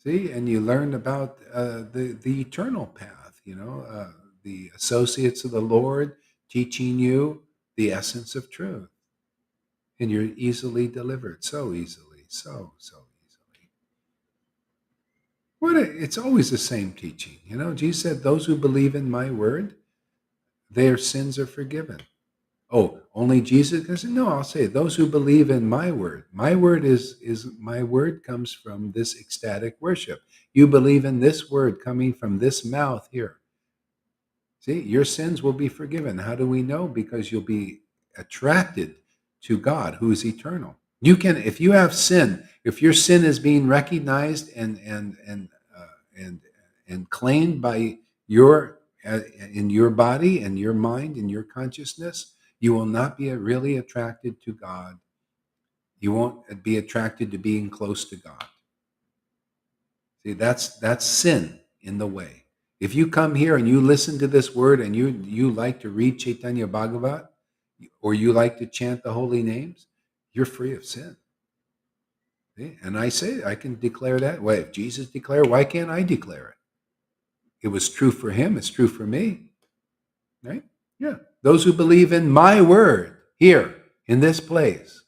See, and you learn about the eternal path. The associates of the Lord teaching you the essence of truth, and you're easily delivered, so easily, so easily. It's always the same teaching. Jesus said, "Those who believe in my word, their sins are forgiven." Oh, only Jesus? I said, no, I'll say those who believe in my word. My word is my word comes from this ecstatic worship. You believe in this word coming from this mouth here. See, your sins will be forgiven. How do we know? Because you'll be attracted to God, who is eternal. You can, if you have sin, if your sin is being recognized and claimed by your in your body and your mind and your consciousness, you will not be really attracted to God. You won't be attracted to being close to God. See, that's sin in the way. If you come here and you listen to this word and you like to read Chaitanya Bhagavat or you like to chant the holy names, you're free of sin. See? And I say I can declare that. Well, if Jesus declared, why can't I declare it? It was true for him. It's true for me. Right? Yeah. Those who believe in my word here in this place,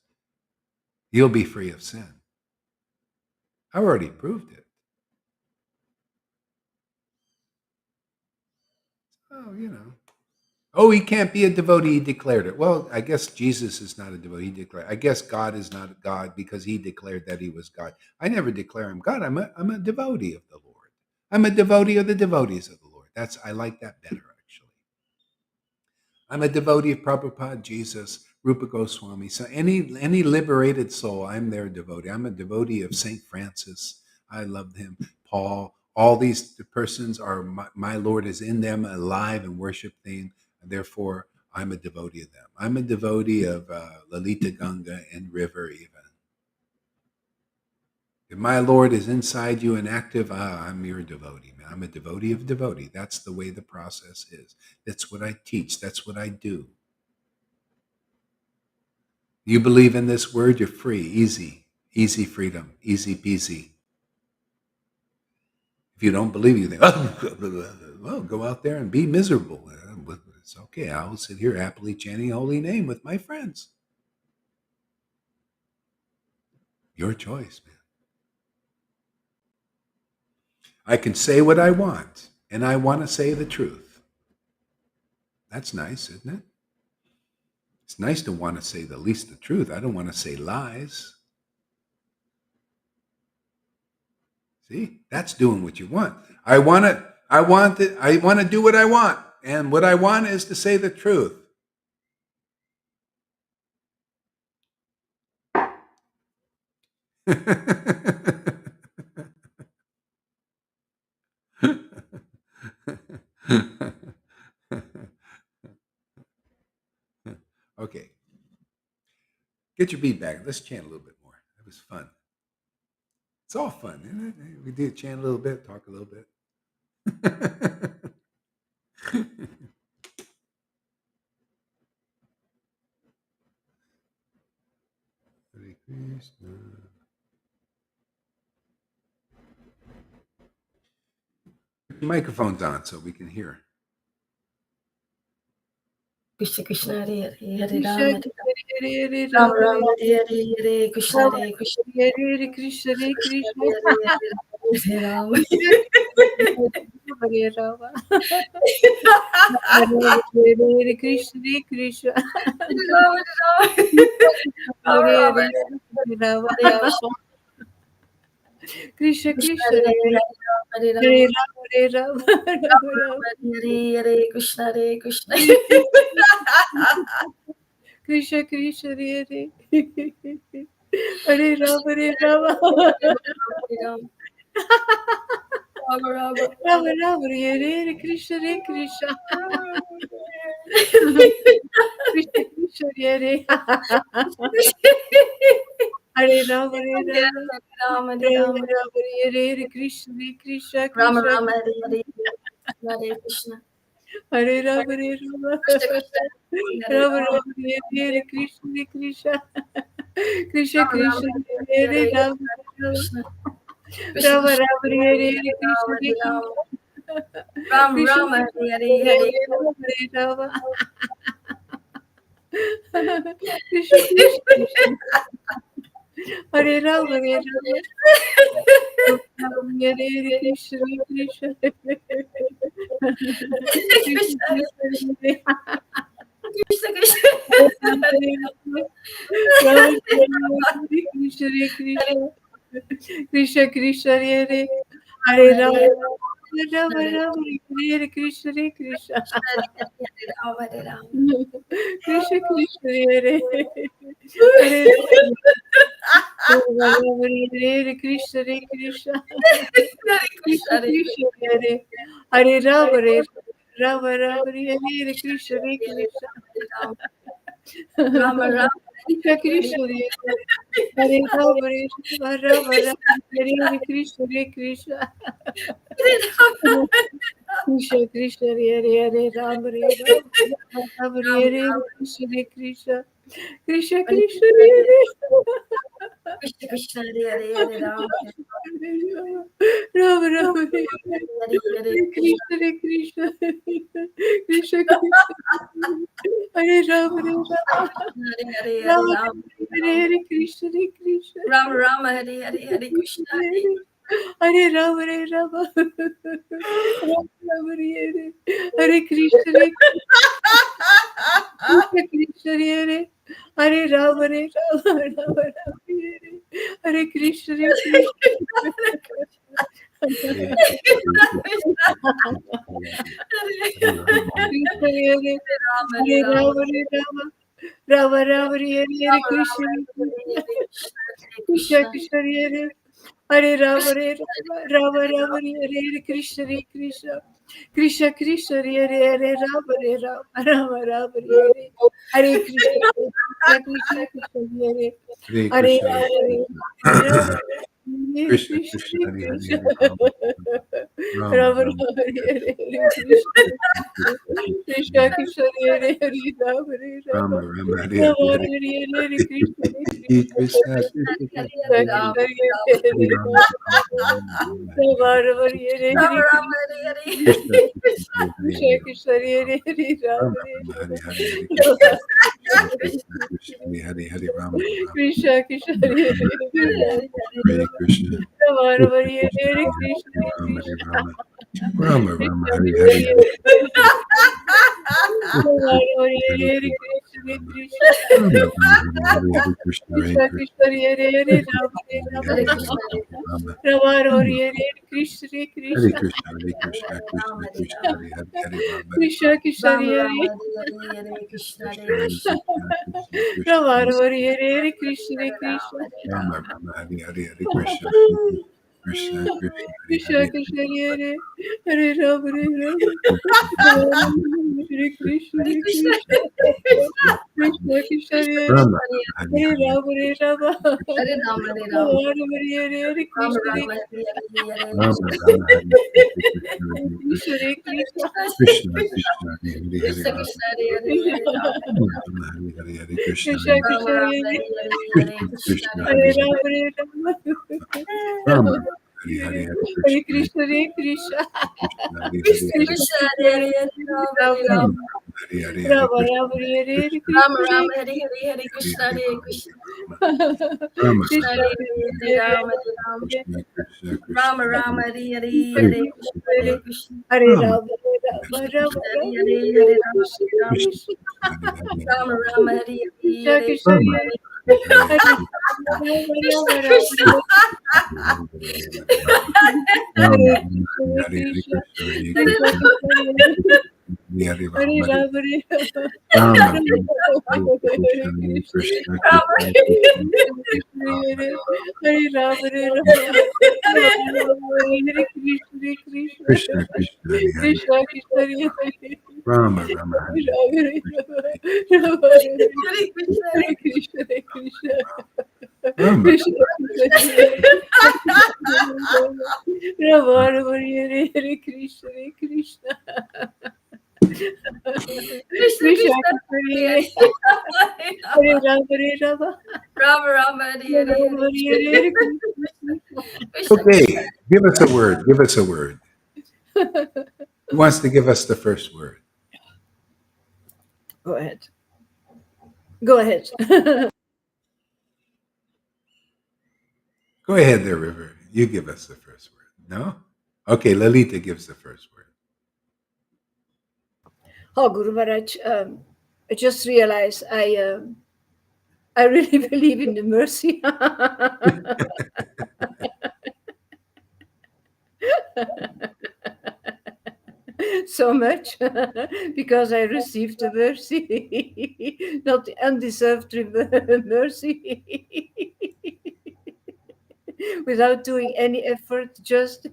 you'll be free of sin. I already proved it. Oh, oh, he can't be a devotee. He declared it. Well, I guess Jesus is not a devotee. He declared. I guess God is not God because he declared that he was God. I never declare him God. I'm a devotee of the Lord. I'm a devotee of the devotees of the Lord. I like that better, actually. I'm a devotee of Prabhupada, Jesus, Rupa Goswami. So any liberated soul, I'm their devotee. I'm a devotee of Saint Francis. I love him. Paul. All these persons are my Lord is in them, alive and worship them. Therefore, I'm a devotee of them. I'm a devotee of Lalita Ganga and River even. If my Lord is inside you and active, I'm your devotee, man. I'm a devotee of devotee. That's the way the process is. That's what I teach. That's what I do. You believe in this word, you're free, easy freedom, easy peasy. If you don't believe, you think, oh, well, go out there and be miserable. It's okay. I will sit here happily chanting holy name with my friends. Your choice, man. I can say what I want, and I want to say the truth. That's nice, isn't it? It's nice to want to say the least the truth. I don't want to say lies. See, that's doing what you want. I want to do what I want. And what I want is to say the truth. Okay. Get your beat back. Let's chant a little bit more. That was fun. It's all fun, isn't it? We did chant a little bit, talk a little bit. Hare Krishna. Your microphone's on so we can hear. Krishna Krishna Hare Hare Hare Krishna Rama Hare Rama Rama Rama Hare Hare Krishna Rama Hare Krishna Hare Krishna Hare Krishna Hare Rama Hare Rama Hare Krishna Hare Krishna Hare Rama Krishna Krishna Hare Rama Hare Rama Hare Krishna Hare Krishna Krishna Krishna Hare Hare Rama Hare Rama Rama Rama Hare Krishna Hare Krishna Krishna Krishna Hare Hare Rama Hare Rama Rama Rama Rama Hare Krishna Hare Krishna Rama Krishna Rama Hare Krishna Hare Rama Hare Rama Hare Rama Rama Hare Krishna Hare Krishna Krishna Krishna Hare Rama Krishna Rama Rama Hare Krishna Hare Ram Krishna Rama Hare Hare Rama Krishna Krishna Hare Rama Hare Rama Hare Krishna Krishna Krishna Krishna Krishna Hare Hare Rama Rama Rama Hare Krishna Krishna Krishna Krishna Hare Hare Rama Hare Krishna Krishna Krishna Krishna Hare Hare Rama Rama Rama Hare Krishna Krishna Rama Rama Krishna Krishna Hare Rama Rama Rama Hare Krishna Krishna Krishna Krishna Hare Hare Rama Rama Hare Krishna Krishna Krishna Krishna Hare Krishna Krishna Hare Hare Rama Rama Rama Hare Krishna Krishna Krishna Krishna Hare Rama Hare Rama Rama Hare Krishna Krishna Ram Rama Hare Hare Krishna Hare Rama Rama Rama Hare Krishna Krishna Hare Hare Rama Rama Hare Krishna Hare Rama Rama Hare Krishna Krishna Krishna Hare Hare Rama Rama Rama Hare Krishna Krishna Krishna Krishna Hare Rama Rama Rama Hare Krishna Krishna Krishna Hare Hare Rama Krishna, Krishna, Hare Hare, Hare Rama, Rama, Rama Rama, Rama Hare Hare Hare Hare Krishna Krishna, Krishna Krishna Hare Hare Rama Hare Rama, Rama Rama, Hare Rama Hare, Hare Hare Krishna Hare Krishna, Krishna, Krishna, Krishna Hare Krishna Hare, Hare Hare Hare Rama, Rama, Rama, Hare Rama Hare, Rama Hare Rama Hare Rama Hare Hare Krishna, Hare Krishna, Krishna. Hare Krishna Hare, Krishna Hare Hare Rama Rama, Hare Rama, Rama Hare Hare, Hare Krishna, Krishna, Krishna, Krishna, Hare Hare, Rama, Rama, Krishna Krishna Hare Rama, Hare Hare Rama Hare Krishna, Rama Rama Krishna, Hare Krishna, Hare Hare Krishna Hare, Rama, Hare Krishna Rama, Rama, Rama, Krishna Hare Krishna Hare, Hare Hare Krishna, Rama Rama Krishna, Hare Hare Krishna Rama, Krishna Rama, Rama, Hare Hare, Krishna, Hare Krishna Krishna, Krishna Hare Hare Krishna, Rama Hare Krishna, Rama Hare Hare Hare, Krishna, Hare Hare Rama, Rama Rama Rama, Hare Krishna Hare Krishna Krishna, Hare Hare Krishna, Krishna, Rama, Hare Krishna, Rama. Hare Hare, Hare Rama, Hare Krishna Rama, Krishna Rama Hare Rama Hare Hare Hare Krishna, Hare Krishna, Hare Krishna. Krishna, Krishna, Krishna, Rama Hare Rama Hare Krishna Hare Krishna Rama, Hare Rama, Rama. Rama, Hare Hare, Hare Krishna, Hare Krishna, Krishna, Hare Krishna Hare, Krishna Hare Hare Rama Hare Rama Hare Krishna Hare Hare Krishna, Krishna Hare Krishna. Krishna Krishna Hare Rama, Hare Hare Hare Hare, Rama Hare Rama Hare Rama, Hare Rama. Rama Rama Hare Rama Krishna Rama, Hare Hare Hare Rama, Krishna. Rama, Hare Hare, Krishna, Hare Krishna Krishna, Hare Hare Krishna Krishna, Krishna, Hare Krishna. Krishna, Hare Hare, Hare Krishna Rama, Krishna, Hare Hare Hare Rama, Hare Rama, Rama. Rama, Hare Hare, Hare Krishna, Krishna Hare Rama Krishna Rama, Hare Hare Hare Hare Krishna, Krishna, Krishna, Hare Hare Hare Krishna. Rama Hare Rama Rama, Hare Hare, Hare Hare Krishna, Hare Krishna Hare Krishna Krishna, Hare Hare, Krishna Hare Krishna, Krishna Hare Hare Hare Hare Rama, Hare Rama Rama, Rama. Hare Hare, Hare Rama Krishna, Rama Hare Krishna, Rama Krishna Rama, Hare Hare Hare Hare Hare Krishna, Hare, Hare Rama, Krishna. Rama, Krishna Rama, Hare Hare Hare Hare, Rama, Hare Rama. Krishna, Krishna, Rama Krishna, Rama, Hare Hare Hare Hare Hare Krishna, Hare Krishna, Krishna. Hare Rama, Rama Rama Rama Krishna Hare Rama Hare Hare Rama, Krishna Hare Rama. Krishna, Krishna Hare Hare, Rama Rama, Hare Krishna Hare Krishna Rama, Hare Hare Hare, Hare Rama Krishna Rama Krishna. Rama Rama, Hare Rama, Krishna Hare Hare, Krishna Krishna, Hare Krishna Krishna, Krishna Hare Hare Rama, Rama Hare Rama Rama, Rama Hare Hare Krishna, Krishna Krishna, Rama Krishna, Krishna, Hare Rama Hare Rama Hare Krishna Krishna Krishna, Krishna, Hare Hare, Krishna Krishna Hare Rama, Rama, Hare Hare Rama Krishna, Rama Hare Krishna, Hare Hare Krishna Hare Krishna Rama, Krishna Krishna Rama Rama Hare Hare Krishna Hare Krishna Krishna Krishna Krishna, Hare Hare Hare Rama. Rama Hare Rama Rama Rama, Hare Hare Hare Rama Hare Hare Hare Krishna. Okay, give us a word. Give us a word. Who wants to give us the first word? Go ahead. Go ahead. Go ahead there, River. You give us the first word. No? Okay, Lalita gives the first word. Oh, Guru Maharaj, I just realized I really believe in the mercy. So much because I received the mercy, not the undeserved mercy, without doing any effort. Just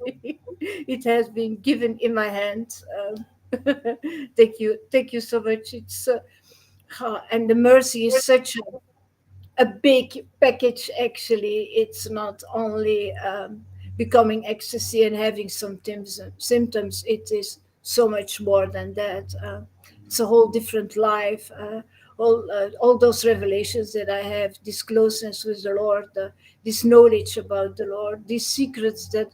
it has been given in my hands. Thank you so much. It's and the mercy is such a big package. Actually, it's not only becoming ecstasy and having some symptoms. It is so much more than that. It's a whole different life. All those revelations that I have, this closeness with the Lord, this knowledge about the Lord, these secrets that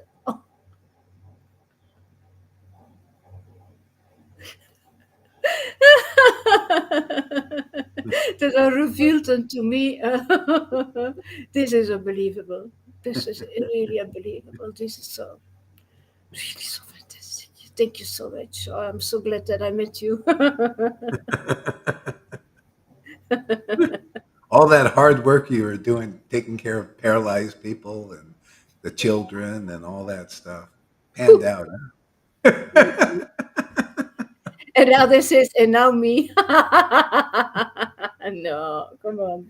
that are revealed unto me. This is unbelievable. This is really unbelievable. This is so really so fantastic. Thank you so much. Oh, I'm so glad that I met you. All that hard work you were doing, taking care of paralyzed people and the children and all that stuff, panned out. Huh? And now this is, and now me. No, come on.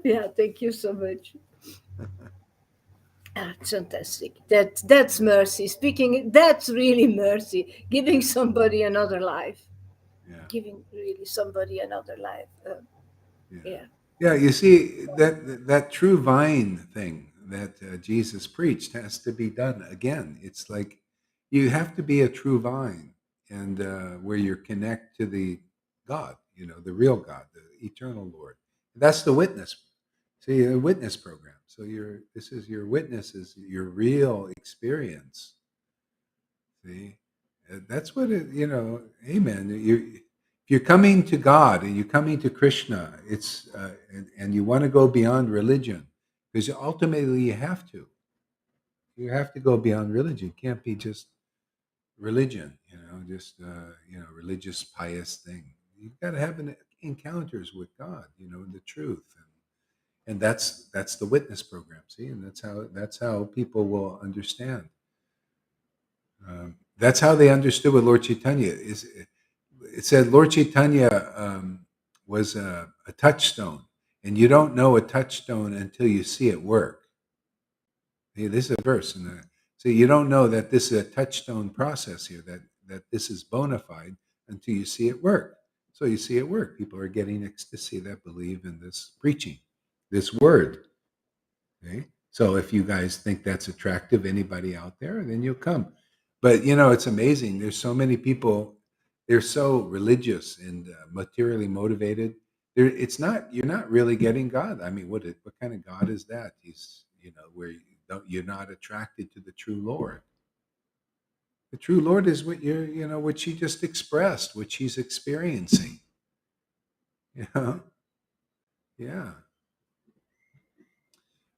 Yeah, thank you so much. It's fantastic. That's mercy. Speaking, that's really mercy. Giving somebody another life. Yeah, Giving really somebody another life. yeah. Yeah. Yeah, you see that true vine thing that Jesus preached has to be done again. It's like you have to be a true vine, and where you connect to the God, the real God, the eternal Lord. That's the witness. See, a witness program. So this is your witness, is your real experience. See, that's what Amen. If you're coming to God and you're coming to Krishna, and you want to go beyond religion, because ultimately you have to. You have to go beyond religion. It can't be just religion. Just religious pious thing. You've got to have encounters with God. The truth, and that's the witness program. See, and that's how people will understand. That's how they understood what Lord Caitanya is. It said Lord Caitanya was a touchstone, and you don't know a touchstone until you see it work. Hey, this is a verse, so you don't know that this is a touchstone process here. That this is bona fide until you see it work. So you see it work. People are getting ecstasy that believe in this preaching, this word. Okay? So if you guys think that's attractive, anybody out there, then you'll come. But it's amazing. There's so many people. They're so religious and materially motivated. You're not really getting God. I mean, what kind of God is that? He's where you're not attracted to the true Lord. The true Lord is what what she just expressed, what she's experiencing. Yeah.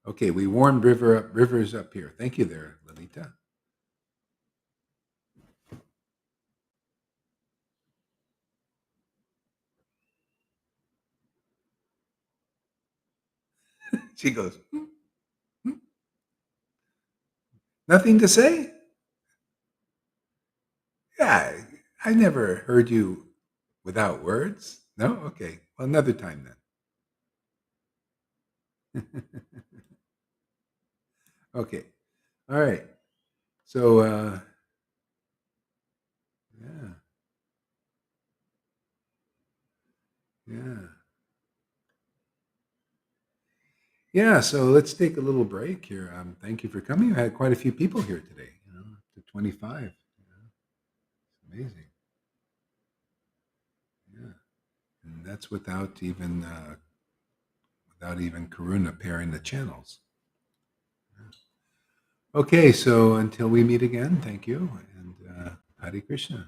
Okay, we warmed Rivers up here. Thank you there, Lalita. She goes, nothing to say? Yeah, I never heard you without words. No? Okay. Well, another time then. Okay. All right. So, yeah. Yeah. Yeah. So let's take a little break here. Thank you for coming. I had quite a few people here today, to 25. Amazing. Yeah. And that's without even Karuna pairing the channels. Okay, so until we meet again, thank you, and Hare Krishna.